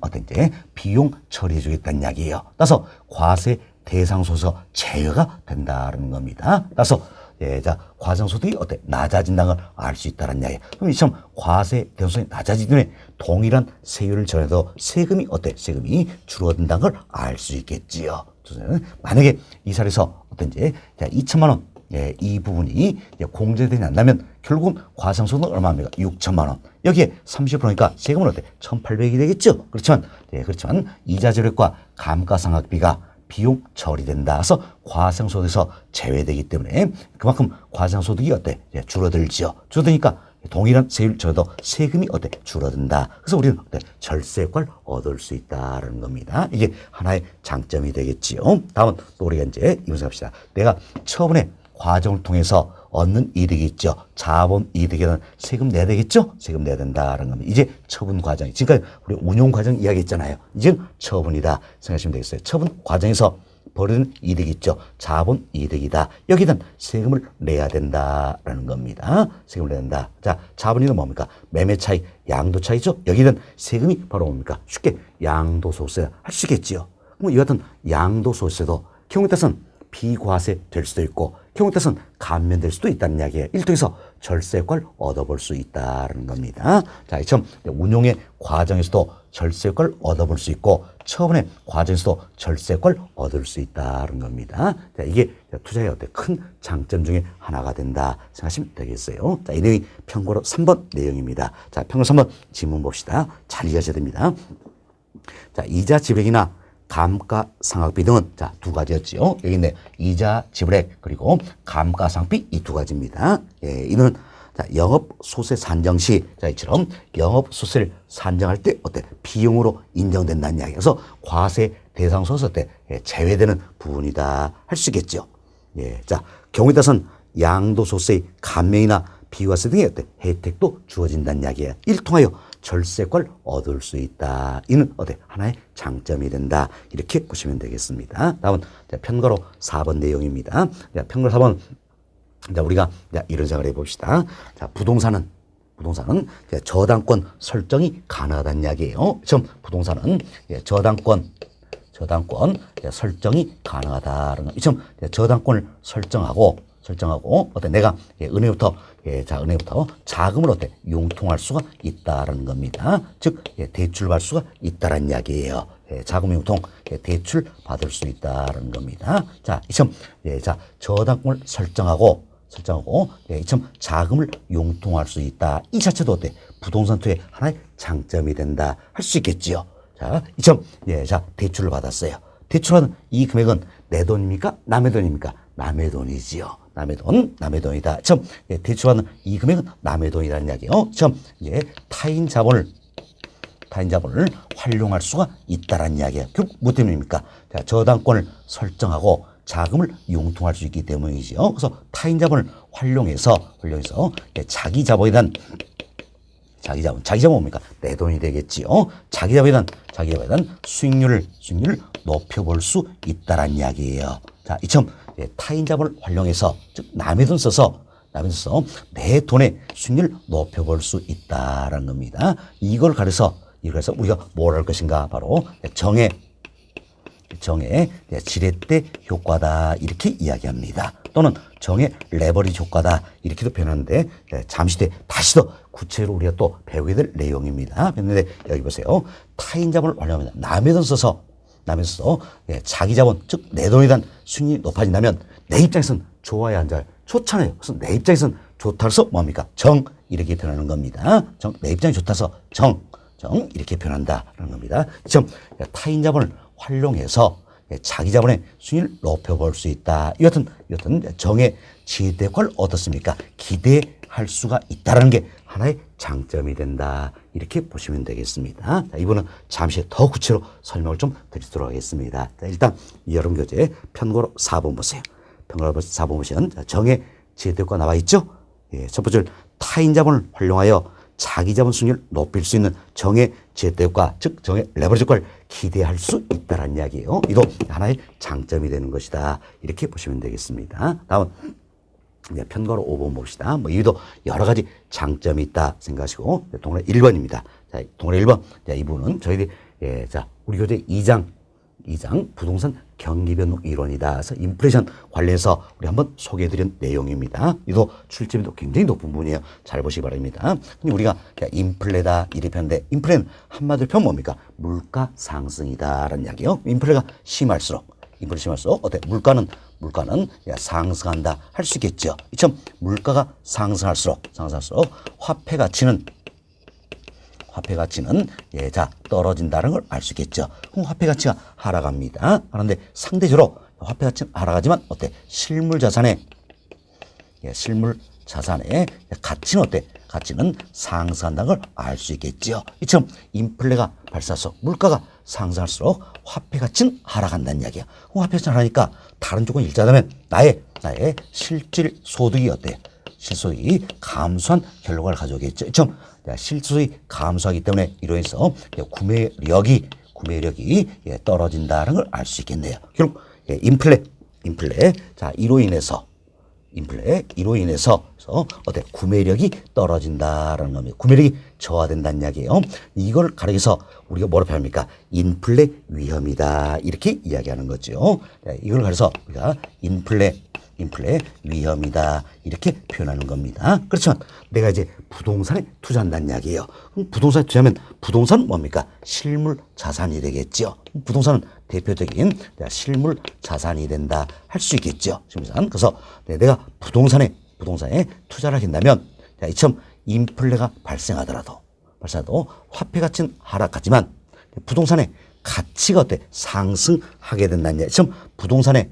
S1: 어떤지 비용 처리해 주겠다는 이야기예요. 따라서 과세 대상 소득에서 제외가 된다는 겁니다. 따라서 자, 과세소득이 어때? 낮아진다는 걸 알 수 있다는 이야기예요. 그럼 이처럼 과세 대상 소득이 낮아지기 때문에 동일한 세율을 정해도 세금이 어때? 세금이 줄어든다는 걸 알 수 있겠지요. 만약에 이 사례에서 어떤지 자, 2천만 원 이 부분이 공제되지 않는다면 결국은 과세소득은 얼마입니까? 6천만 원. 여기에 30%니까 세금은 어때? 1,800이 되겠죠. 그렇지만 이자 지불액과 감가상각비가 비용 처리된다. 그래서 과세소득에서 제외되기 때문에 그만큼 과세소득이 어때? 줄어들지요. 줄어드니까 동일한 세율 저도 세금이 어때? 줄어든다. 그래서 우리는 어때? 절세효과를 얻을 수 있다는 겁니다. 이게 하나의 장점이 되겠지요. 다음은 또 우리가 이제 이거 생각합시다. 내가 처음에 과정을 통해서 얻는 이득이 있죠. 자본 이득에는 세금 내야 되겠죠? 세금 내야 된다는 겁니다. 이제 처분 과정. 지금까지 우리 운용 과정 이야기했잖아요. 이제 처분이다 생각하시면 되겠어요. 처분 과정에서 벌어진 이득이 있죠. 자본 이득이다. 여기는 세금을 내야 된다라는 겁니다. 세금을 내야 된다. 자, 자본이익은 뭡니까? 매매 차익, 양도 차익이죠. 여기는 세금이 바로 뭡니까? 쉽게 양도소득세 할 수 있겠지요. 그럼 이 같은 양도소득세도 경우에 따라서는 비과세 될 수도 있고 경우에 따라서는 감면될 수도 있다는 이야기예요. 일종에서 절세효과를 얻어볼 수 있다는 겁니다. 자, 이처럼 운용의 과정에서도 절세효과를 얻어볼 수 있고 처분의 과정에서도 절세효과를 얻을 수 있다는 겁니다. 자, 이게 투자의 어때 큰 장점 중에 하나가 된다 생각하시면 되겠어요. 자, 이 내용이 평고로 3번 내용입니다. 자, 평고 3번 지문 봅시다. 잘 이해하셔야 됩니다. 자, 이자 지불액이나 감가상각비 등은 자, 두 가지였지요. 여기 있네. 이자 지불액 그리고 감가상각비 이 두 가지입니다. 이는 자, 영업소득세 산정 시 자, 이처럼 영업소득세를 산정할 때 어때? 비용으로 인정된다는 이야기. 그래서 과세 대상 소득세 때 제외되는 부분이다 할 수 있겠죠. 자, 경우에 따라서는 양도소득세의 감면이나 비과세 등의 어때? 혜택도 주어진다는 이야기예요. 이를 통하여 절세효과를 얻을 수 있다. 이는 어때? 하나의 장점이 된다. 이렇게 보시면 되겠습니다. 다음은 편거로 4번 내용입니다. 편거로 4번 자, 우리가 이런 생각을 해봅시다. 자, 부동산은 저당권 설정이 가능하다는 이야기예요. 지금 부동산은 저당권 설정이 가능하다는 거. 지금 저당권을 설정하고 어때? 내가 은행부터 자금을 어때? 융통할 수가 있다라는 겁니다. 즉 대출 받을 수가 있다라는 이야기예요. 자금 융통 대출 받을 수 있다라는 겁니다. 자, 이처럼 자, 저당권을 설정하고 이처럼 자금을 융통할 수 있다. 이 자체도 어때? 부동산 투자의 하나의 장점이 된다 할 수 있겠지요. 자, 이처럼 자, 대출을 받았어요. 대출하는 이 금액은 내 돈입니까? 남의 돈입니까? 남의 돈이지요. 남의 돈이다. 참, 대출하는 이 금액은 남의 돈이라는 이야기예요. 참, 타인 자본을 활용할 수가 있다라는 이야기예요. 그 뭐 때문입니까? 자, 저당권을 설정하고 자금을 융통할 수 있기 때문이지요. 그래서 타인 자본을 활용해서 자기 자본에 대한 자기 자본 뭡니까? 내 돈이 되겠지요. 자기 자본에 대한 수익률을 높여볼 수 있다라는 이야기예요. 자, 이처럼 타인 자본을 활용해서 즉 남의 돈 써서 내 돈의 수익률을 높여볼 수 있다라는 겁니다. 이걸 가려서 우리가 뭘 할 것인가? 바로 정의 지렛대 효과다 이렇게 이야기합니다. 또는 정의 레버리지 효과다 이렇게도 표현하는데 잠시 뒤에 다시 더 구체로 우리가 또 배우게 될 내용입니다. 그런데 여기 보세요. 타인 자본을 활용합니다. 남의 돈 써서 자기 자본 즉 내 돈에 대한 수익이 높아진다면 내 입장에서는 좋아야 한다. 좋잖아요. 그래서 내 입장에서는 좋다서 뭡니까? 정 이렇게 표현하는 겁니다. 내 입장이 좋다서 정 이렇게 표현한다라는 겁니다. 타인 자본을 활용해서 자기 자본의 수익을 높여볼 수 있다. 이것은 정의 지대 효과를 얻었습니까? 기대할 수가 있다는 게 하나의 장점이 된다. 이렇게 보시면 되겠습니다. 자, 이번은 잠시 더 구체로 설명을 좀 드리도록 하겠습니다. 자, 일단 여러분 교재 편고로 4번 보세요. 편고로 4번 보시면 정의 지대 효과 나와 있죠? 예, 첫 번째 타인 자본을 활용하여 자기 자본 수익을 높일 수 있는 정의 지대 효과, 즉 정의 레버리지 효과를 기대할 수 있다는 이야기예요. 이도 하나의 장점이 되는 것이다. 이렇게 보시면 되겠습니다. 다음 편거로 5번 봅시다. 이도 여러 가지 장점이 있다 생각하시고 동그라 1번입니다. 자, 동그라 1번. 자, 이 부분은 저희들이 우리 교재 2장 부동산 경기 변동 이론이다. 그래서 인플레이션 관련해서 우리 한번 소개해드린 내용입니다. 이도 출제비도 굉장히 높은 부분이에요. 잘 보시기 바랍니다. 근데 우리가 인플레다 이렇게 표현하는데 인플레는 한마디로 표현 뭡니까? 물가 상승이다라는 이야기요. 인플레가 심할수록 어때? 물가는 상승한다 할 수 있겠죠. 이처럼 물가가 상승할수록 화폐 가치는 떨어진다는 걸 알 수 있겠죠. 그럼 화폐 가치가 하락합니다. 그런데 상대적으로 화폐 가치는 하락하지만 어때? 실물 자산의 가치는 어때? 가치는 상승한다는 걸 알 수 있겠죠. 이처럼 인플레가 발생해서 물가가 상승할수록 화폐 가치는 하락한다는 이야기야. 그럼 화폐 가치는 하락하니까 다른 조건이 일자하면 나의 실질 소득이 어때? 실소득이 감소한 결과를 가져오겠죠. 좀 실소득이 감소하기 때문에 이로 인해서 구매력이 떨어진다는 걸 알 수 있겠네요. 결국 인플레 이로 인해서 어때? 구매력이 떨어진다라는 겁니다. 구매력이 저하된다는 이야기예요. 이걸 가리켜서 우리가 뭐로 표현합니까? 인플레 위험이다. 이렇게 이야기하는 거죠. 이걸 가리켜서 우리가 인플레 위험이다. 이렇게 표현하는 겁니다. 그렇지만 내가 이제 부동산에 투자한다는 이야기예요. 그럼 부동산에 투자하면 부동산은 뭡니까? 실물 자산이 되겠죠. 부동산은 대표적인 실물 자산이 된다 할 수 있겠죠. 그래서 내가 부동산에 투자를 하긴다면 이처럼 인플레가 발생하더라도 화폐 가치는 하락하지만 부동산의 가치가 어때? 상승하게 된다는 얘기죠. 이처럼 부동산의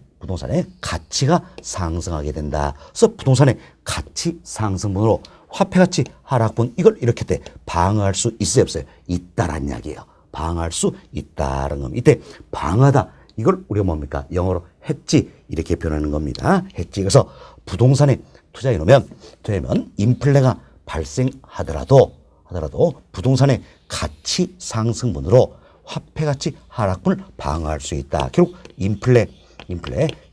S1: 가치가 상승하게 된다. 그래서 부동산의 가치 상승분으로 화폐 가치 하락분 이걸 이렇게 때 방어할 수 있어요, 없어요? 있다라는 이야기예요. 방어할 수 있다는 겁니다. 이때 방어하다 이걸 우리가 뭡니까? 영어로 hedge 이렇게 표현하는 겁니다. hedge. 그래서 부동산에 투자해 놓으면 인플레가 발생하더라도 부동산의 가치 상승분으로 화폐 가치 하락분을 방어할 수 있다. 결국 인플레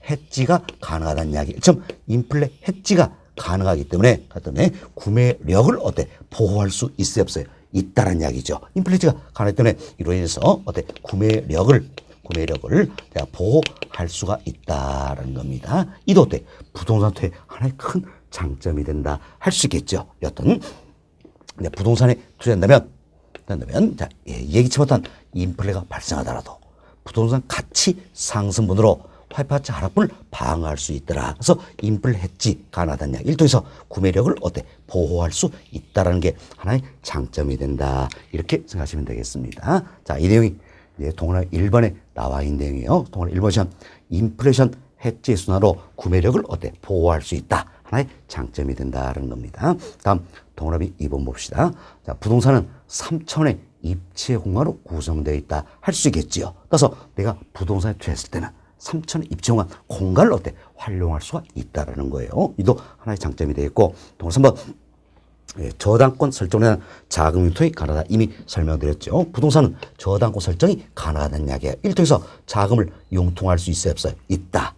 S1: 해지가 가능하다는 이야기. 즉 인플레 해지가 가능하기 때문에 구매력을 어때? 보호할 수 있어요, 없어요? 있다는 이야기죠. 인플레이지가 가능하기 때문에 이로 인해서 어때? 구매력을 보호할 수가 있다는 겁니다. 이도 어때? 부동산 투자의 하나의 큰 장점이 된다 할 수 있겠죠. 여튼 부동산에 투자한다면 예기치 못한 인플레가 발생하더라도 부동산 가치 상승분으로 화폐 가치 하락분을 방어할 수 있더라. 그래서 인플레 해지 가능하다는 이야기. 일종에서 구매력을 어때? 보호할 수 있다라는 게 하나의 장점이 된다. 이렇게 생각하시면 되겠습니다. 자, 이 내용이 이제 동그라미 1번에 나와 있는 내용이에요. 동그라미 1번 시험 인플레이션 해지 순환으로 구매력을 어때? 보호할 수 있다. 하나의 장점이 된다는 겁니다. 다음 동그라미 2번 봅시다. 자, 부동산은 3차원의 입체 공간으로 구성되어 있다 할 수 있겠지요. 그래서 내가 부동산에 투자했을 때는 3차원의 입체 공간을 어때? 활용할 수가 있다라는 거예요. 이도 하나의 장점이 되겠고, 동그라미 3번 저당권 설정에 대한 자금 융통이 가능하다. 이미 설명드렸죠. 부동산은 저당권 설정이 가능하다는 이야기예요. 일종에서 자금을 융통할 수 있어요, 없어요? 있다.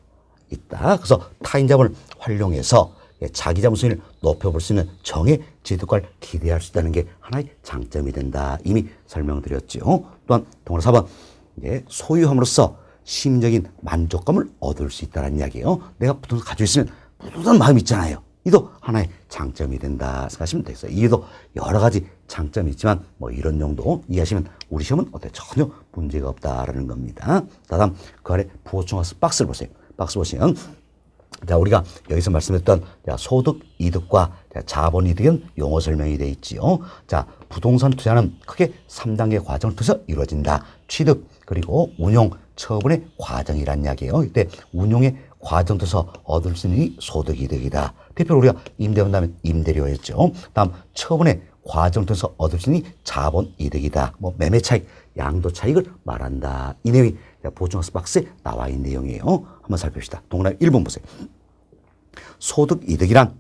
S1: 그래서 타인 자본을 활용해서 자기 자본 수익을 높여볼 수 있는 정의 지득과를 기대할 수 있다는 게 하나의 장점이 된다. 이미 설명드렸죠. 또한 동그라미 4번 소유함으로써 심리적인 만족감을 얻을 수 있다는 이야기예요. 내가 부동산 가지고 있으면 부동산 마음이 있잖아요. 이도 하나의 장점이 된다 생각하시면 되겠어요. 이게도 여러 가지 장점이 있지만 뭐 이런 정도 이해하시면 우리 시험은 전혀 문제가 없다라는 겁니다. 다음 그 아래 보충학습 박스를 보세요. 박스 보시면 자, 우리가 여기서 말씀했던 소득 이득과 자본 이득은 용어 설명이 되어 있지요. 자, 부동산 투자는 크게 3단계 과정을 통해서 이루어진다. 취득, 그리고 운용, 처분의 과정이란 이야기예요. 이때 운용의 과정 통해서 얻을 수 있는 소득 이득이다. 대표로 우리가 임대원 다음에 임대료였죠. 다음 처분의 과정 통해서 얻을 수 있는 자본 이득이다. 뭐 매매 차익, 양도 차익을 말한다. 이 내용이 보충학습 박스에 나와 있는 내용이에요. 한번 살펴봅시다. 동그라미 1번 보세요. 소득 이득이란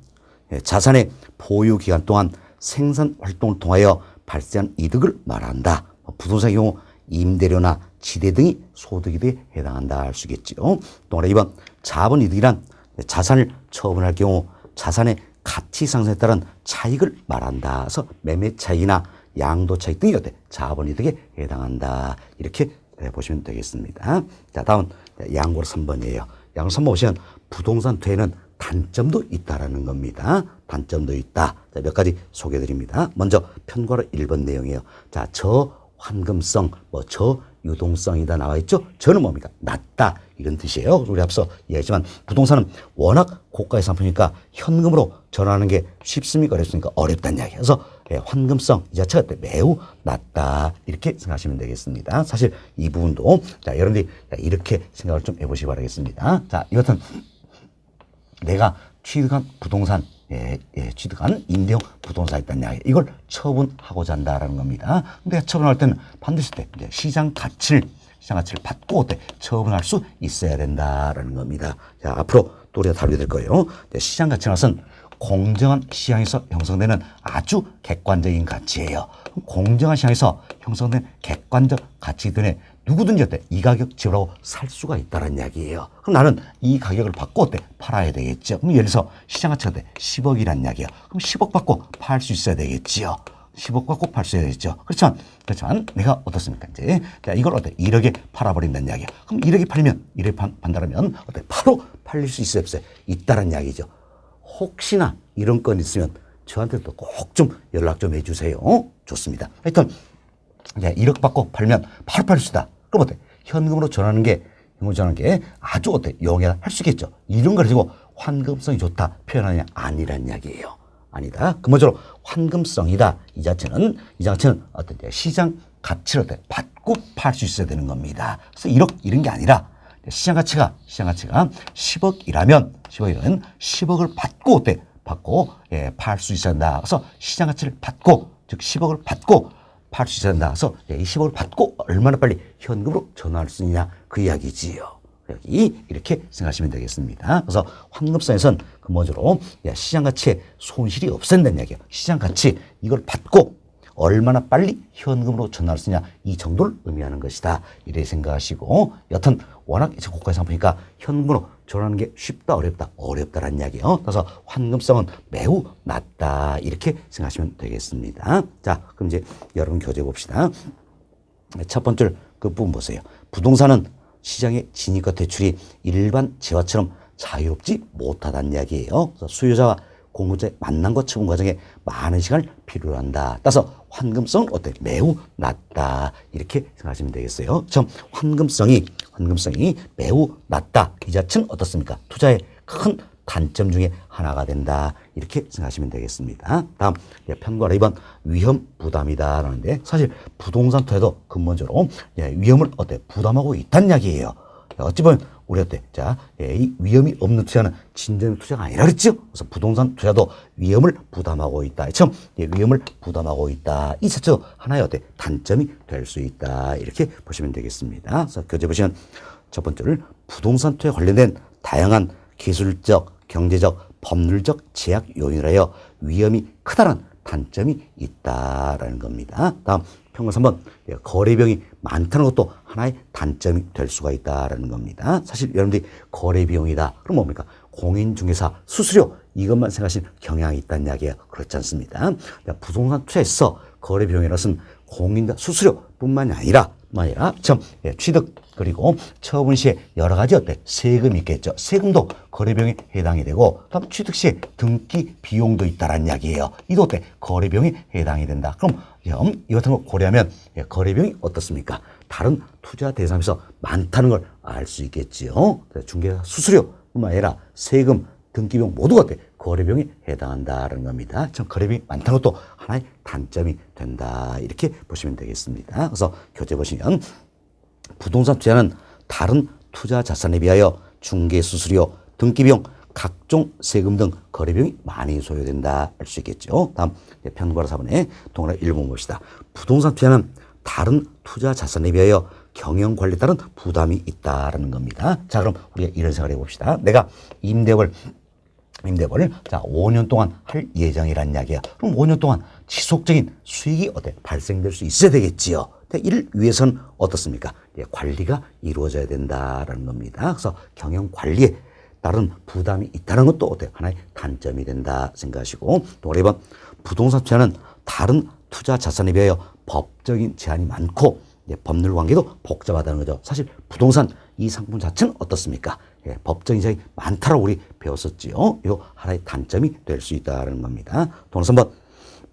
S1: 자산의 보유 기간 동안 생산 활동을 통하여 발생한 이득을 말한다. 부동산의 경우 임대료나 지대 등이 소득 이득에 해당한다 할 수 있겠죠. 동그라미 2번 자본 이득이란 자산을 처분할 경우 자산의 가치 상승에 따른 차익을 말한다. 그래서 매매 차익이나 양도 차익 등이 자본 이득에 해당한다. 이렇게 보시면 되겠습니다. 자, 다음 양고로 3번이에요. 양고로 3번 보시면 부동산 투자에는 단점도 있다라는 겁니다. 단점도 있다. 자, 몇 가지 소개해 드립니다. 먼저 편과로 1번 내용이에요. 자, 저환금성, 저유동성이다 나와 있죠. 저는 뭡니까? 낮다. 이런 뜻이에요. 우리 앞서 이야기했지만 부동산은 워낙 고가의 상품이니까 현금으로 전환하는 게 쉽습니까? 어렵습니까? 어렵다는 이야기. 그래서 환금성 이 자체가 매우 낮다. 이렇게 생각하시면 되겠습니다. 사실 이 부분도 자, 여러분들이 이렇게 생각을 좀 해보시기 바라겠습니다. 자, 이것은 내가 취득한 부동산, 취득한 임대용 부동산이 있다는 이야기. 이걸 처분하고자 한다라는 겁니다. 근데 처분할 때는 반드시 이제 시장 가치를 받고 처분할 수 있어야 된다라는 겁니다. 자, 앞으로 또 우리가 다루게 될 거예요. 시장 가치는 것은 공정한 시장에서 형성되는 아주 객관적인 가치예요. 공정한 시장에서 형성된 객관적 가치 때문에 누구든지 이 가격 지불하고 살 수가 있다는 이야기예요. 그럼 나는 이 가격을 받고 팔아야 되겠죠. 그럼 예를 들어서 시장 가치가 10억이란 이야기예요. 그럼 10억 받고 팔 수 있어야 되겠지요. 10억 받고 팔 수 있어야 되겠죠. 그렇지만 내가 어떻습니까? 이제 이걸 1억에 팔아버린다는 이야기예요. 그럼 1억에 팔리면 1억에 판다면 바로 팔릴 수 있어요, 없어요? 있다는 이야기죠. 혹시나 이런 건 있으면 저한테도 꼭 좀 연락 좀 해주세요. 좋습니다. 하여튼 1억 받고 팔면 바로 팔 수 있다. 그럼 현금으로 전하는 게 아주 용이할 수 있겠죠. 이런 걸 가지고 환금성이 좋다 표현하냐? 아니란 이야기예요. 아니다. 근본적으로 환금성이다. 이 자체는 시장 가치를 받고 팔 수 있어야 되는 겁니다. 그래서 1억 이런 게 아니라 시장 가치가 10억이라면 10억을 받고 팔 수 있어야 한다. 그래서 시장 가치를 받고 즉 10억을 받고 팔 수 있어야 한다. 그래서 이 10억을 받고 얼마나 빨리 현금으로 전환할 수 있느냐 그 이야기지요. 여기 이렇게 생각하시면 되겠습니다. 그래서 환급성에서는 근본적으로 시장 가치에 손실이 없앤다는 이야기예요. 시장 가치 이걸 받고 얼마나 빨리 현금으로 전환할 수 있냐 이 정도를 의미하는 것이다. 이렇게 생각하시고 여튼 워낙 고가의 상품이니까 현금으로 전환하는 게 쉽다 어렵다라는 이야기예요. 그래서 환금성은 매우 낮다 이렇게 생각하시면 되겠습니다. 자, 그럼 이제 여러분 교재 봅시다. 첫 번째 그 부분 보세요. 부동산은 시장의 진입과 퇴출이 일반 재화처럼 자유롭지 못하다는 이야기예요. 그래서 수요자와 공급자의 만남과 처분 과정에 많은 시간을 필요로 한다. 따라서 환금성은 매우 낮다. 이렇게 생각하시면 되겠어요. 참 환금성이 매우 낮다. 이 자체는 어떻습니까? 투자의 큰 단점 중에 하나가 된다. 이렇게 생각하시면 되겠습니다. 다음 편과라 2번 위험 부담이다 라는데 사실 부동산 투자도 근본적으로 위험을 부담하고 있다는 이야기예요. 어찌 보면 우리 이 위험이 없는 투자는 진정 투자가 아니라 그랬죠. 그래서 부동산 투자도 위험을 부담하고 있다. 참 위험을 부담하고 있다. 이 자체도 하나의 단점이 될 수 있다. 이렇게 보시면 되겠습니다. 그래서 교재 보시면 첫 번째를 부동산 투자에 관련된 다양한 기술적, 경제적, 법률적 제약 요인을 하여 위험이 크다는 단점이 있다라는 겁니다. 다음 평가 3번 거래 비용이 많다는 것도 하나의 단점이 될 수가 있다라는 겁니다. 사실 여러분들이 거래 비용이다. 그럼 뭡니까? 공인중개사 수수료 이것만 생각하시는 경향이 있다는 이야기예요. 그렇지 않습니다. 부동산 투자에서 거래 비용이라는 것은 공인자 수수료뿐만이 아니라 취득 그리고 처분 시에 여러 가지 세금이 있겠죠. 세금도 거래비용에 해당이 되고, 다음 취득 시에 등기 비용도 있다라는 이야기예요. 이도 거래비용에 해당이 된다. 그럼 이 같은 거 고려하면 거래비용이 어떻습니까? 다른 투자 대상에서 많다는 걸 알 수 있겠지요. 중개사 수수료뿐만 아니라 세금, 등기비용 모두가 거래비용에 해당한다는 겁니다. 참 거래비용이 많다는 것도 하나의 단점이 된다. 이렇게 보시면 되겠습니다. 그래서 교재 보시면 부동산 투자는 다른 투자 자산에 비하여 중개 수수료, 등기비용, 각종 세금 등 거래비용이 많이 소요된다 할 수 있겠죠. 다음 평가로 4번에 동그라미 1번 봅시다. 부동산 투자는 다른 투자 자산에 비하여 경영 관리에 따른 부담이 있다라는 겁니다. 자, 그럼 우리가 이런 생각을 해봅시다. 내가 임대업을 자 5년 동안 할 예정이란 이야기야. 그럼 5년 동안 지속적인 수익이 발생될 수 있어야 되겠지요. 이를 위해서는 어떻습니까? 관리가 이루어져야 된다라는 겁니다. 그래서 경영 관리에 따른 부담이 있다는 것도 하나의 단점이 된다 생각하시고, 또 1번 부동산 투자는 다른 투자 자산에 비하여 법적인 제한이 많고 법률 관계도 복잡하다는 거죠. 사실 부동산 이 상품 자체는 어떻습니까? 법적인 제한이 많다라고 우리 배웠었지요. 이거 하나의 단점이 될 수 있다는 겁니다. 또 3번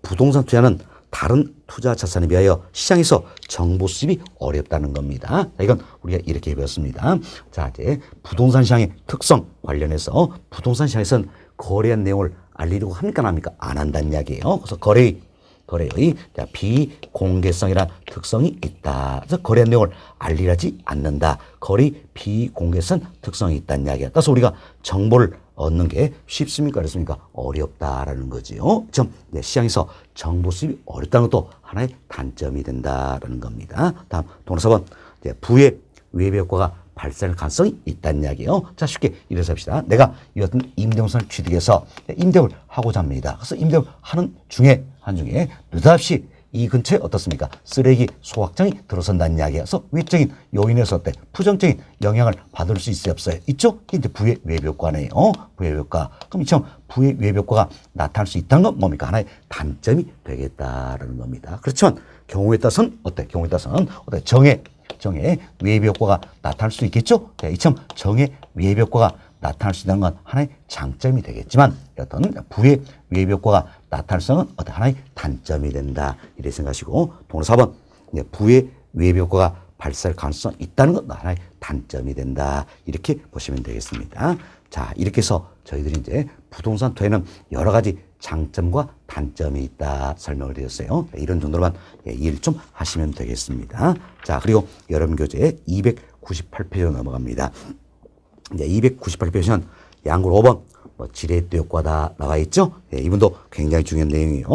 S1: 부동산 투자는 다른 투자 자산에 비하여 시장에서 정보 수집이 어렵다는 겁니다. 자, 이건 우리가 이렇게 배웠습니다. 자, 이제 부동산 시장의 특성 관련해서 부동산 시장에서는 거래한 내용을 알리려고 합니까, 안 합니까? 안 한다는 이야기예요. 그래서 거래의 비공개성이라는 특성이 있다. 그래서 거래한 내용을 알리지 않는다. 거래의 비공개성 특성이 있다는 이야기야. 따라서 우리가 정보를 얻는 게 쉽습니까? 어렵습니까? 어렵다라는 거지요. 시장에서 정보 수입이 어렵다는 것도 하나의 단점이 된다라는 겁니다. 다음 동그라미 4번 부의 외부 효과가 발생할 가능성이 있다는 이야기예요. 자, 쉽게 이래서 합시다. 내가 이 같은 임대부동산을 취득해서 임대업을 하고자 합니다. 그래서 임대업을 하는 중에 느닷없이 이 근처에 어떻습니까? 쓰레기 소각장이 들어선다는 이야기야. 그래서 외적인 요인에서 부정적인 영향을 받을 수 있어요, 없어요? 있죠? 이게 이제 부의 외부 효과네요. 부의 외부 효과. 그럼 이처럼 부의 외부 효과가 나타날 수 있다는 건 뭡니까? 하나의 단점이 되겠다라는 겁니다. 그렇지만 경우에 따라서는 경우에 따라서는 정의 외부 효과가 나타날 수 있겠죠? 이처럼 정의 외부 효과가 나타날 수 있다는 건 하나의 장점이 되겠지만 어떤 부의 외부 효과가 나타날 수는 하나의 단점이 된다. 이렇게 생각하시고, 동그라미 4번 부의 외부 효과가 발생할 가능성이 있다는 건 하나의 단점이 된다. 이렇게 보시면 되겠습니다. 자, 이렇게 해서 저희들이 이제 부동산 투자에는 여러 가지 장점과 단점이 있다 설명을 드렸어요. 이런 정도로만 이해를 좀 하시면 되겠습니다. 자, 그리고 여러분 교재 298페이지로 넘어갑니다. 이제 298페이지는 양글 5번 지렛대 효과다 나와 있죠. 이분도 굉장히 중요한 내용이에요.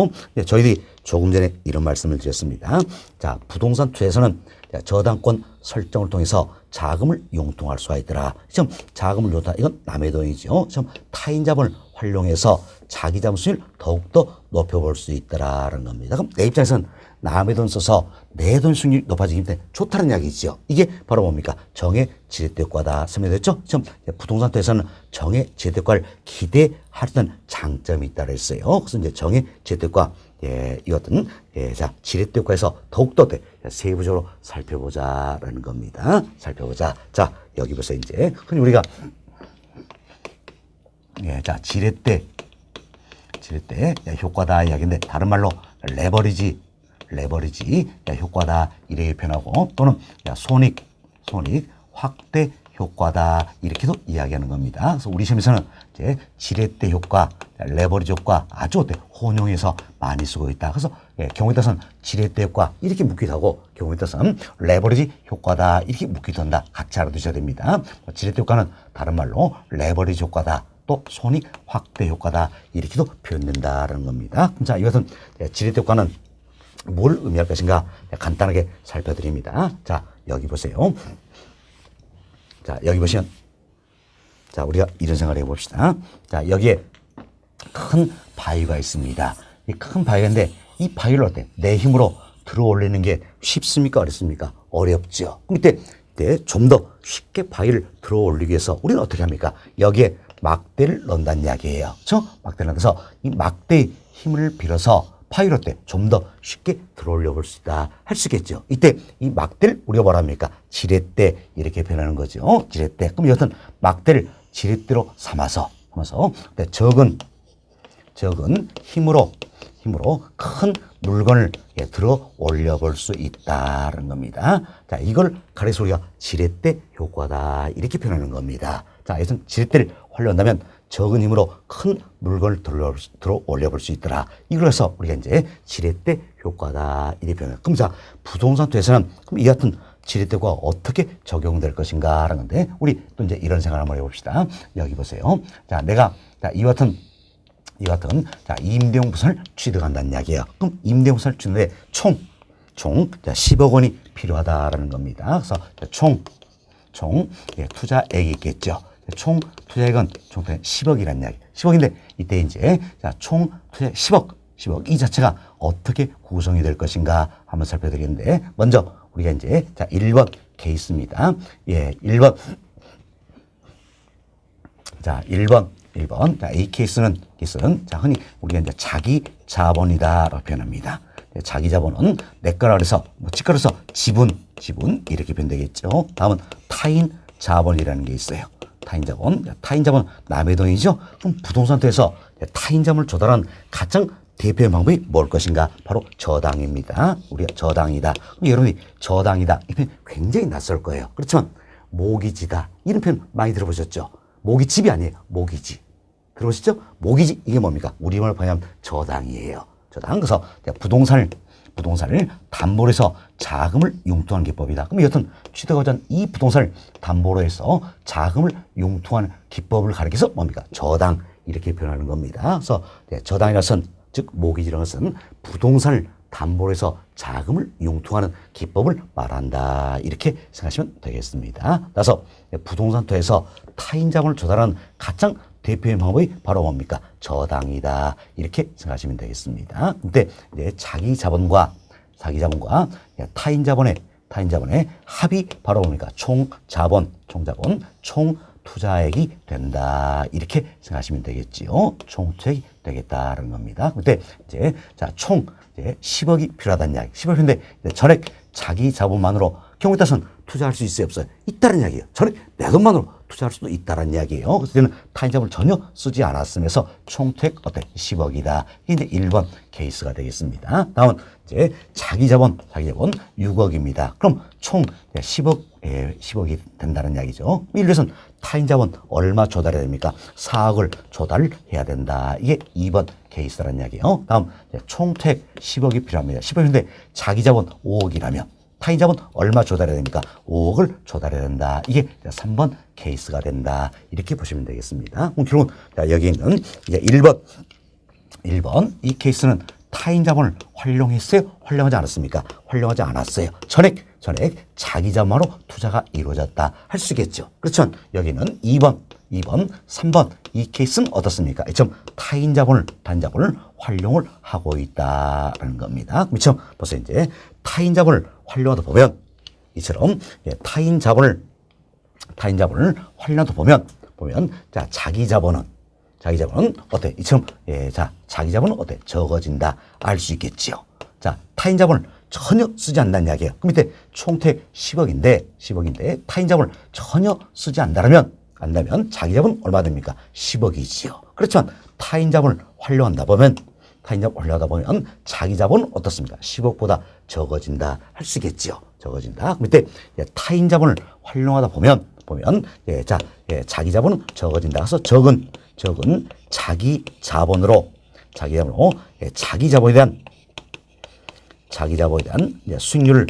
S1: 저희들이 조금 전에 이런 말씀을 드렸습니다. 자, 부동산 투자에서는 저당권 설정을 통해서 자금을 융통할 수가 있더라. 지금 자금을 융통한다. 이건 남의 돈이죠. 지금 타인 자본을 활용해서 자기 자본 수익을 더욱더 높여볼 수 있더라라는 겁니다. 그럼 내 입장에서는 남의 돈 써서 내 돈 수익률이 높아지기 때문에 좋다는 이야기죠. 이게 바로 뭡니까? 정의 지렛대 효과다 설명됐죠? 지금 부동산 투자에서는 정의 지렛대 효과를 기대할 수 있는 장점이 있다 그랬어요. 그래서 이제 정의 지렛대 효과 이것은 자, 지렛대 효과에서 더욱더 세부적으로 살펴보자라는 겁니다. 살펴보자. 자, 여기 보세요. 이제 흔히 우리가 자, 지렛대 효과다 이야기인데 다른 말로 레버리지 효과다 이렇게 표현하고, 또는 손익 확대 효과다 이렇게도 이야기하는 겁니다. 그래서 우리 시험에서는 이제 지렛대 효과, 레버리지 효과 아주 혼용해서 많이 쓰고 있다. 그래서 경우에 따라서는 지렛대 효과 이렇게 묻기도 하고, 경우에 따라서는 레버리지 효과다 이렇게 묻기도 한다. 같이 알아두셔야 됩니다. 지렛대 효과는 다른 말로 레버리지 효과다, 또 손익 확대 효과다 이렇게도 표현된다는 겁니다. 자, 이것은 지렛대 효과는 뭘 의미할 것인가 간단하게 살펴드립니다. 자, 여기 보세요. 자, 여기 보시면 자, 우리가 이런 생각을 해봅시다. 자, 여기에 큰 바위가 있습니다. 이 큰 바위인데 이 바위를 내 힘으로 들어 올리는 게 쉽습니까? 어렵습니까? 어렵죠. 그럼 이때 좀 더 쉽게 바위를 들어 올리기 위해서 우리는 어떻게 합니까? 여기에 막대를 넣는다는 이야기예요. 그렇죠? 막대를 넣어서 이 막대의 힘을 빌어서 파일럿 때 좀 더 쉽게 들어올려 볼 수 있다 할 수 있겠죠. 이때 이 막대를 우리가 뭐라 합니까? 지렛대 이렇게 표현하는 거죠. 지렛대. 그럼 여튼 막대를 지렛대로 삼아서 적은 힘으로 큰 물건을 들어 올려 볼 수 있다는 겁니다. 자, 이걸 가리서 우리가 지렛대 효과다 이렇게 표현하는 겁니다. 자, 여튼 지렛대를 활용한다면 적은 힘으로 큰 물건을 들어 올려 볼 수 있더라. 이걸 해서 우리가 이제 지렛대 효과다 이렇게 표현해요. 그럼 자, 부동산 투자에서는 그럼 이 같은 지렛대가 어떻게 적용될 것인가 하는 건데, 우리 또 이제 이런 생각을 한번 해봅시다. 여기 보세요. 자, 내가 이와 같은 자, 임대용부선을 취득한다는 이야기예요. 그럼 임대용부선을 취득하는데 총 10억 원이 필요하다라는 겁니다. 그래서 총 투자액이 있겠죠. 총 투자액은 총 10억이라는 이야기. 10억인데 이때 이제 총 투자액 10억 이 자체가 어떻게 구성이 될 것인가 한번 살펴드리겠는데, 먼저 우리가 이제 1번 케이스입니다. 예, 1번. 자, 1번. 자, 이 케이스는 흔히 우리가 이제 자기 자본이다라고 표현합니다. 자기 자본은 내 거라 그래서 직거래서 지분 이렇게 표현되겠죠. 다음은 타인 자본이라는 게 있어요. 타인 자본 남의 돈이죠. 그럼 부동산 투자에서 타인 자본을 조달하는 가장 대표의 방법이 뭘 것인가? 바로 저당입니다. 우리가 저당이다. 그럼 여러분이 저당이다 이 표현 굉장히 낯설 거예요. 그렇지만 모기지다 이런 표현 많이 들어보셨죠? 모기집이 아니에요. 모기지. 들어보시죠? 모기지 이게 뭡니까? 우리말로 번역하면 저당이에요. 저당. 그래서 부동산을 담보로 해서 자금을 융통하는 기법이다. 그럼 여튼 취득하고자 하는 이 부동산을 담보로 해서 자금을 융통하는 기법을 가리켜서 뭡니까? 저당 이렇게 표현하는 겁니다. 그래서 저당이라는 것은 즉 모기지라는 것은 부동산을 담보로 해서 자금을 융통하는 기법을 말한다 이렇게 생각하시면 되겠습니다. 따라서 부동산 투자에서 타인 자본을 조달하는 가장 대표의 방법이 바로 뭡니까? 저당이다 이렇게 생각하시면 되겠습니다. 근데 이제 자기 자본과 타인 자본의 합이 바로 뭡니까? 총 투자액이 된다 이렇게 생각하시면 되겠지요. 총 투자액이 되겠다는 겁니다. 근데 이제 총 10억이 필요하다는 이야기. 10억인데 전액 자기 자본만으로 경우에 따라서는 투자할 수 있어요, 없어요? 있다는 이야기예요. 전액 내 돈만으로 투자할 수도 있다는 이야기예요. 그래서 저는 타인 자본을 전혀 쓰지 않았으면서 총택 10억이다. 이게 이제 1번 케이스가 되겠습니다. 다음은 이제 자기 자본 6억입니다. 그럼 총 10억이 된다는 이야기죠. 예를 들어서는 타인 자본 얼마 조달해야 됩니까? 4억을 조달해야 된다. 이게 2번 케이스라는 이야기예요. 다음 총택 10억이 필요합니다. 10억인데 자기 자본 5억이라면 타인 자본 얼마 조달해야 됩니까? 5억을 조달해야 된다. 이게 3번 케이스가 된다. 이렇게 보시면 되겠습니다. 그럼 결국은 여기 있는 이제 1번 이 케이스는 타인 자본을 활용했어요? 활용하지 않았습니까? 활용하지 않았어요. 전액 자기 자본으로 투자가 이루어졌다 할 수 있겠죠. 그렇지만 여기는 2번, 3번 이 케이스는 어떻습니까? 타인 자본을 활용을 하고 있다라는 겁니다. 그렇죠? 벌써 이제 타인 자본을 활용하다 보면 이처럼 타인 자본을 활용하다 보면 자기 자본은 어때? 이처럼 자기 자본은 어때? 적어진다 알 수 있겠지요. 자, 타인 자본을 전혀 쓰지 않는다는 이야기예요. 그럼 밑에 총택 10억인데 타인 자본을 전혀 쓰지 않는다면 자기 자본은 얼마 됩니까? 10억이지요. 그렇지만 타인 자본을 활용하다 보면 자기 자본은 어떻습니까? 10억보다 적어진다 할 수 있겠지요. 적어진다. 밑에 타인 자본을 활용하다 보면 자기 자본은 적어진다. 그래서 적은 자기 자본으로 자기 자본에 대한 수익률을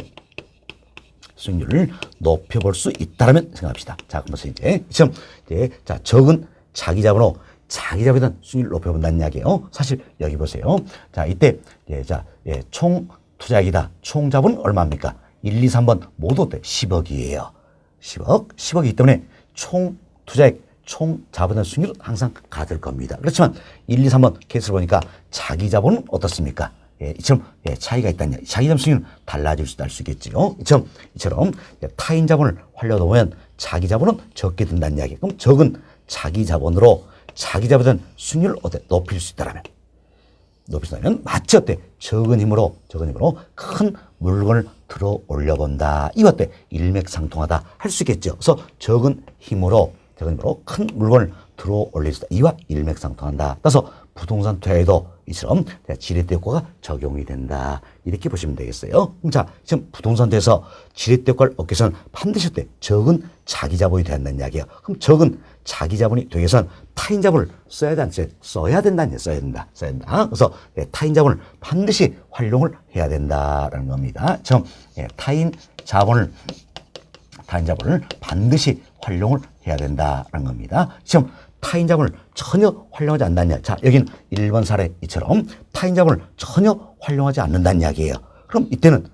S1: 높여볼 수 있다라면 생각합시다. 자, 그러면서 이제 적은 자기 자본에 대한 수익률을 높여본다는 이야기예요. 사실 여기 보세요. 자, 이때 총 투자액이다. 총 자본은 얼마입니까? 1, 2, 3번 모두 10억이에요. 10억이기 때문에 총 투자액, 총 자본에 대한 수익률은 항상 같을 겁니다. 그렇지만 1, 2, 3번 케이스를 보니까 자기 자본은 어떻습니까? 이처럼 차이가 있다는 이야기. 자기 자본 수익률은 달라질 수 있겠지요. 이처럼 타인 자본을 활용하다 보면 자기 자본은 적게 든다는 이야기. 그럼 적은 자기 자본으로 자기 자본에 대한 수익률을 높일 수 있다라면 높이면 마치 어때? 적은 힘으로 큰 물건을 들어 올려본다. 이거 어때? 일맥상통하다 할 수 있겠죠. 그래서 적은 힘으로 큰 물건을 들어 올릴 수 있다. 이와 일맥상통한다. 따라서 부동산 투자에도 이처럼 지렛대 효과가 적용이 된다. 이렇게 보시면 되겠어요. 자, 지금 부동산 투자에서 지렛대 효과를 얻기 위해서는 반드시 어때? 적은 자기 자본이 돼야 된다는 이야기예요. 그럼 적은 자기 자본이 되기 위해서는 타인 자본을 써야 된다. 써야 된다는 써야 된다. 그래서 타인 자본을 반드시 활용을 해야 된다라는 겁니다. 좀 타인 자본을 반드시 활용을 해야 된다라는 겁니다. 지금 타인 자본을 전혀 활용하지 않는다는 이야기. 자, 여기는 1번 사례 이처럼 타인 자본을 전혀 활용하지 않는다는 이야기예요. 그럼 이때는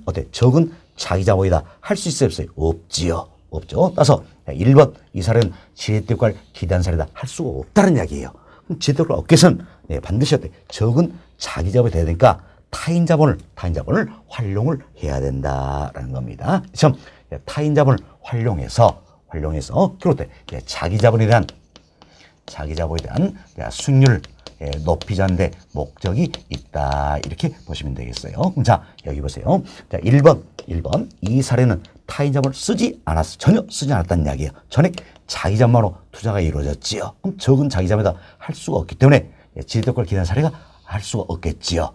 S1: 어때? 적은 자기 자본이다. 할 수 있어요, 없어요? 없지요. 없죠. 따라서 1번 이 사례는 지렛대 효과를 기대한 사례다. 할 수가 없다는 이야기예요. 그럼 지렛대 효과를 얻기 위해서는 반드시 어때? 적은 자기 자본이 돼야 되니까 타인 자본을 활용을 해야 된다라는 겁니다. 참 타인 자본을 활용해서 그리고 자기 자본에 대한 수익률을 높이자는 데 목적이 있다. 이렇게 보시면 되겠어요. 자, 여기 보세요. 자, 1번 이 사례는 타인 자본을 전혀 쓰지 않았다는 이야기예요. 전액 자기 자본으로 투자가 이루어졌지요. 그럼 적은 자기 자본이다 할 수가 없기 때문에 지렛대 효과를 기대한 사례가 할 수가 없겠지요.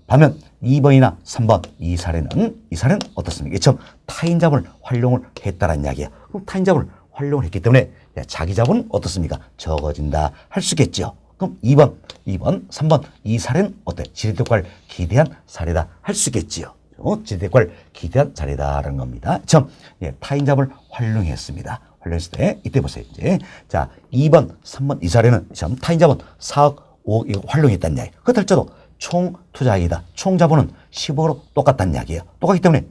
S1: 반면 2번이나 3번 이 사례는 어떻습니까? 이처럼 타인 자본을 활용을 했다는 이야기예요. 그럼 타인 자본을 활용을 했기 때문에 자기 자본은 어떻습니까? 적어진다 할 수 있겠죠. 그럼 2번, 3번 이 사례는 어때? 지렛대 효과를 기대한 사례다 할 수 있겠지요. 지렛대 효과를 기대한 사례다라는 겁니다. 참 타인 자본을 활용했습니다. 활용했을 때 이때 보세요. 이제 자 2번, 3번 이 사례는 참 타인 자본 4억, 5억 이거 활용했다는 이야기. 그렇다 할지라도 총 투자액이다. 총 자본은 10억으로 똑같다는 이야기예요. 똑같기 때문에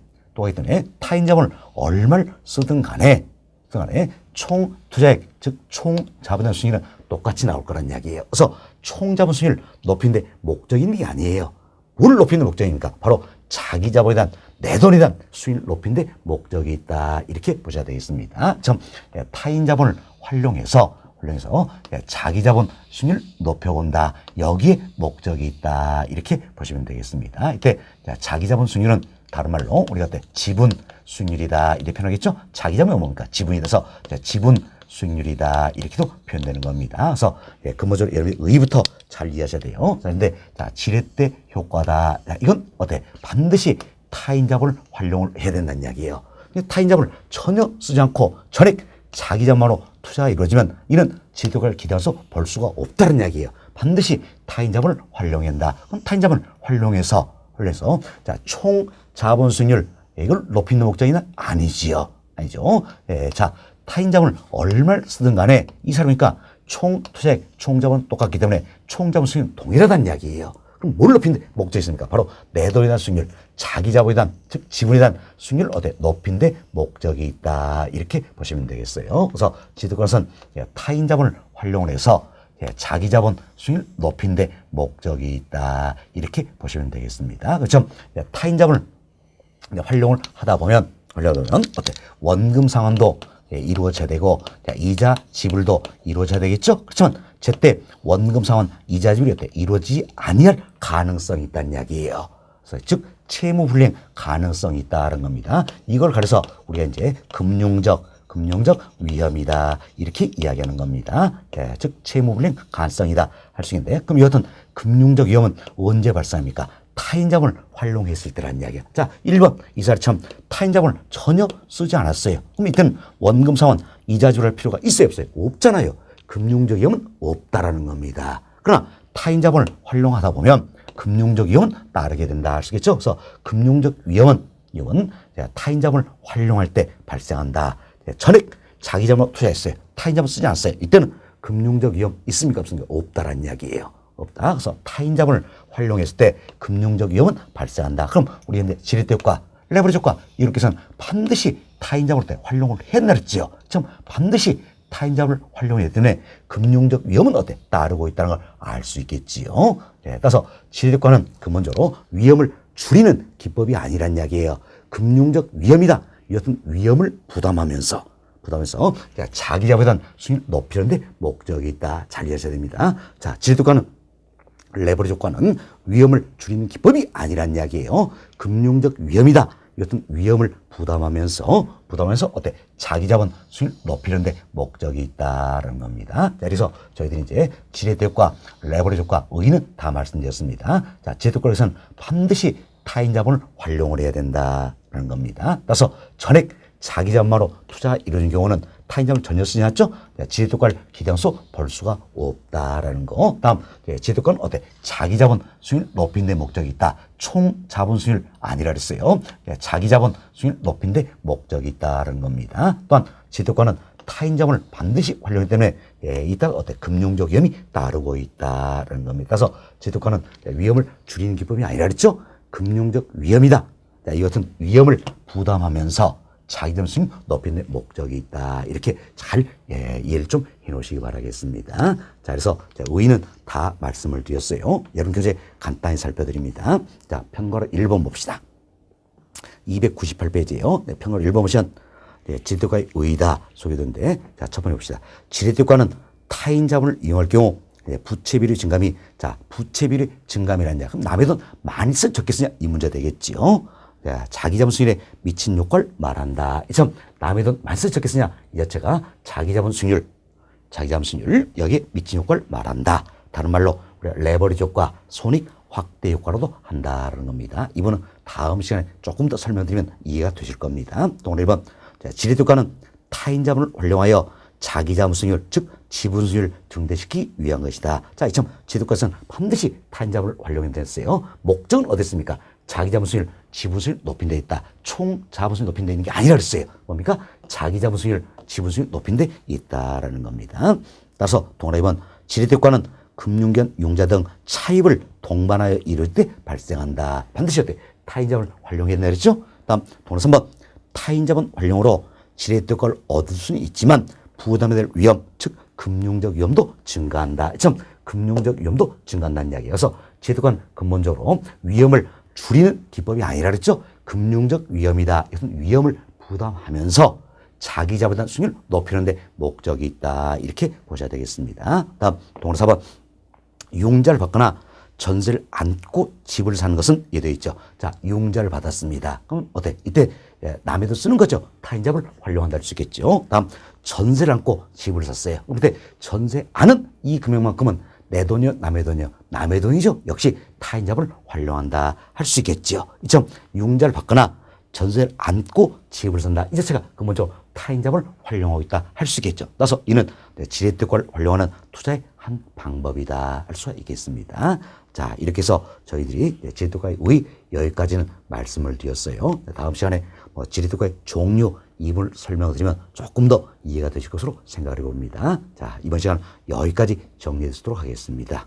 S1: 타인 자본을 얼마를 쓰든 간에 총 투자액, 즉 총 자본의 수익률은 똑같이 나올 거란 이야기예요. 그래서 총 자본 수익률을 높이는데 목적이 있는 게 아니에요. 뭘 높이는 목적입니까? 바로 자기 자본에 대한 내 돈에 대한 수익을 높이는데 목적이 있다. 이렇게 보셔야 되겠습니다. 참 타인 자본을 활용해서 자기 자본 수익률을 높여본다. 여기에 목적이 있다. 이렇게 보시면 되겠습니다. 이때 자기 자본 수익률은 다른 말로 우리가 지분 수익률이다. 이렇게 표현하겠죠? 자기 자본이 뭡니까? 지분이 돼서 지분 수익률이다. 이렇게도 표현되는 겁니다. 그래서 근본적으로 여러분이 의의부터 잘 이해하셔야 돼요. 그런데 지렛대 효과다. 이건 어때? 반드시 타인 자본을 활용을 해야 된다는 이야기예요. 타인 자본을 전혀 쓰지 않고 전액 자기 자본으로 투자가 이루어지면 이는 지렛대 효과를 기대해서 볼 수가 없다는 이야기예요. 반드시 타인 자본을 활용해야 한다. 그럼 타인 자본을 활용해서 총 자본 수익률 이걸 높이는 목적이나 아니죠. 자, 타인 자본을 얼마를 쓰든 간에 이 사람이니까 총 투자액, 총 자본은 똑같기 때문에 총 자본 수익률은 동일하다는 이야기예요. 그럼 뭘 높이는데 목적이 있습니까? 바로 내 돈에 대한 수익률, 자기 자본에 대한, 즉 지분에 대한 수익률을 높이는데 목적이 있다. 이렇게 보시면 되겠어요. 그래서 지도권에서는 타인 자본을 활용을 해서 자기 자본 수익률 높이는데 목적이 있다. 이렇게 보시면 되겠습니다. 그렇죠? 타인 자본을 활용을 하다 보면 어때? 원금 상환도 이루어져야 되고 이자 지불도 이루어져야 되겠죠? 그렇지만 제때 원금 상환, 이자 지불이 어때? 이루어지지 아니할 가능성이 있다는 이야기예요. 그래서 즉 채무 불이행 가능성이 있다는 겁니다. 이걸 가려서 우리가 이제 금융적 위험이다. 이렇게 이야기하는 겁니다. 즉 채무 불이행 가능성이다 할 수 있는데 그럼 여하튼 금융적 위험은 언제 발생합니까? 타인 자본을 활용했을 때라는 이야기야. 자, 1번 이 사례처럼 타인 자본을 전혀 쓰지 않았어요. 그럼 이때는 원금 상환, 이자 지불할 필요가 있어요, 없어요? 없잖아요. 금융적 위험은 없다라는 겁니다. 그러나 타인 자본을 활용하다 보면 금융적 위험은 따르게 된다 할 수 있겠죠. 그래서 금융적 위험은 타인 자본을 활용할 때 발생한다. 전액 자기 자본으로 투자했어요. 타인 자본 쓰지 않았어요. 이때는 금융적 위험 있습니까, 없습니까? 없다라는 이야기예요. 없다. 그래서 타인 자본을 활용했을 때 금융적 위험은 발생한다. 그럼 우리 이제 지렛대 효과, 레버리지 효과 이렇게 해서는 반드시 타인 자본을 활용을 해야 했지요. 참 반드시 타인 자본을 활용해야 때문에 금융적 위험은 어때? 따르고 있다는 걸 알 수 있겠지요. 따라서 지렛대 효과는 근본적으로 위험을 줄이는 기법이 아니란 이야기예요. 금융적 위험이다. 이것은 위험을 부담하면서 자기 자본에 대한 수익을 높이는데 목적이 있다. 잘 이해하셔야 됩니다. 자, 지렛대 효과는 레버리지 효과는 위험을 줄이는 기법이 아니란 이야기예요. 금융적 위험이다. 이것은 위험을 부담하면서 어때? 자기 자본 수익을 높이는 데 목적이 있다는 겁니다. 자, 그래서 저희들이 이제 지렛대 효과, 레버리지 효과, 의의는 다 말씀드렸습니다. 자, 지렛대 효과에서는 반드시 타인 자본을 활용을 해야 된다는 겁니다. 따라서 전액 자기 자본만으로 투자가 이루어진 경우는 타인 자본을 전혀 쓰지 않죠? 지렛대 효과를 기대하면서 볼 수가 없다라는 거. 다음, 지렛대 효과는 어때? 자기 자본 수익을 높이는 데 목적이 있다. 총 자본 수익을 아니라 그랬어요. 자기 자본 수익을 높이는 데 목적이 있다는 겁니다. 또한 지렛대 효과는 타인 자본을 반드시 활용하기 때문에 이따가 어때? 금융적 위험이 따르고 있다는 겁니다. 따라서 지렛대 효과는 위험을 줄이는 기법이 아니라 그랬죠? 금융적 위험이다. 자, 이것은 위험을 부담하면서 자기 자본 수익 높이는 데 목적이 있다. 이렇게 잘 이해를 좀 해놓으시기 바라겠습니다. 자, 그래서 의의는 다 말씀을 드렸어요. 여러분 교재 간단히 살펴드립니다. 자, 편거로 1번 봅시다. 298페이지예요. 네, 편거로 1번 보시면 지렛대 효과의 의의다 소개되는데, 자, 첫 번째 봅시다. 지렛대 효과는 타인 자본을 이용할 경우 부채 비율 증감이, 자, 부채 비율 증감이라는 그럼 남의 돈 많이 쓰 적게 쓰냐 이 문제 되겠죠. 자, 자기 자본 수익률에 미친 효과를 말한다. 이 점, 남의 돈 많이 쓰 적게 쓰냐 이 자체가 자기 자본 수익률 여기에 미친 효과를 말한다. 다른 말로 우리가 레버리지 효과, 손익 확대 효과로도 한다는 겁니다. 이번은 다음 시간에 조금 더 설명드리면 이해가 되실 겁니다. 동원 1번. 자, 지렛대 효과는 타인 자본을 활용하여 자기 자본 수익률, 즉 지분 수익률을 증대시키기 위한 것이다. 자, 이 점, 지렛대 효과에서는 반드시 타인 자본을 활용해야 됐어요. 목적은 어땠습니까? 자기 자본 수익률, 지분 수익을 높인 데 있다. 총 자본 수익을 높인 데 있는 게 아니라 그랬어요. 뭡니까? 자기 자본 수익률, 지분 수익을 높인 데 있다라는 겁니다. 따라서 동원 2번, 지렛대 효과는 금융기관 용자 등 차입을 동반하여 이룰 때 발생한다. 반드시 어때? 타인 자본을 활용해야 된다 그랬죠? 다음 동원 3번, 타인 자본 활용으로 지렛대 효과를 얻을 수는 있지만 부담이 될 위험, 즉 금융적 위험도 증가한다. 참 금융적 위험도 증가한다는 이야기예요. 그래서 지렛대 효과는 근본적으로 위험을 줄이는 기법이 아니라 그랬죠. 금융적 위험이다. 이것은 위험을 부담하면서 자기 자본의 수익을 높이는 데 목적이 있다. 이렇게 보셔야 되겠습니다. 다음 동원 4번, 융자를 받거나 전세를 안고 집을 사는 것은 예되어 있죠. 자, 융자를 받았습니다. 그럼 어때? 이때 남의 돈 쓰는 거죠. 타인 자본을 활용한다 할 수 있겠죠. 다음 전세를 안고 집을 샀어요. 그럼 이때 전세 안은 이 금액만큼은 내 돈이요, 남의 돈이요, 남의 돈이죠. 역시 타인 자본을 활용한다 할 수 있겠죠. 이점 융자를 받거나 전세를 안고 집을 산다. 이 자체가 근본적으로 타인 자본을 활용하고 있다 할 수 있겠죠. 따라서 이는 지렛대 효과를 활용하는 투자의 한 방법이다 할 수가 있겠습니다. 자, 이렇게 해서 저희들이 지렛대 효과의 의의 여기까지는 말씀을 드렸어요. 다음 시간에 지렛대 효과의 종류 이분을 설명을 드리면 조금 더 이해가 되실 것으로 생각을 해봅니다. 자, 이번 시간 여기까지 정리해 주도록 하겠습니다.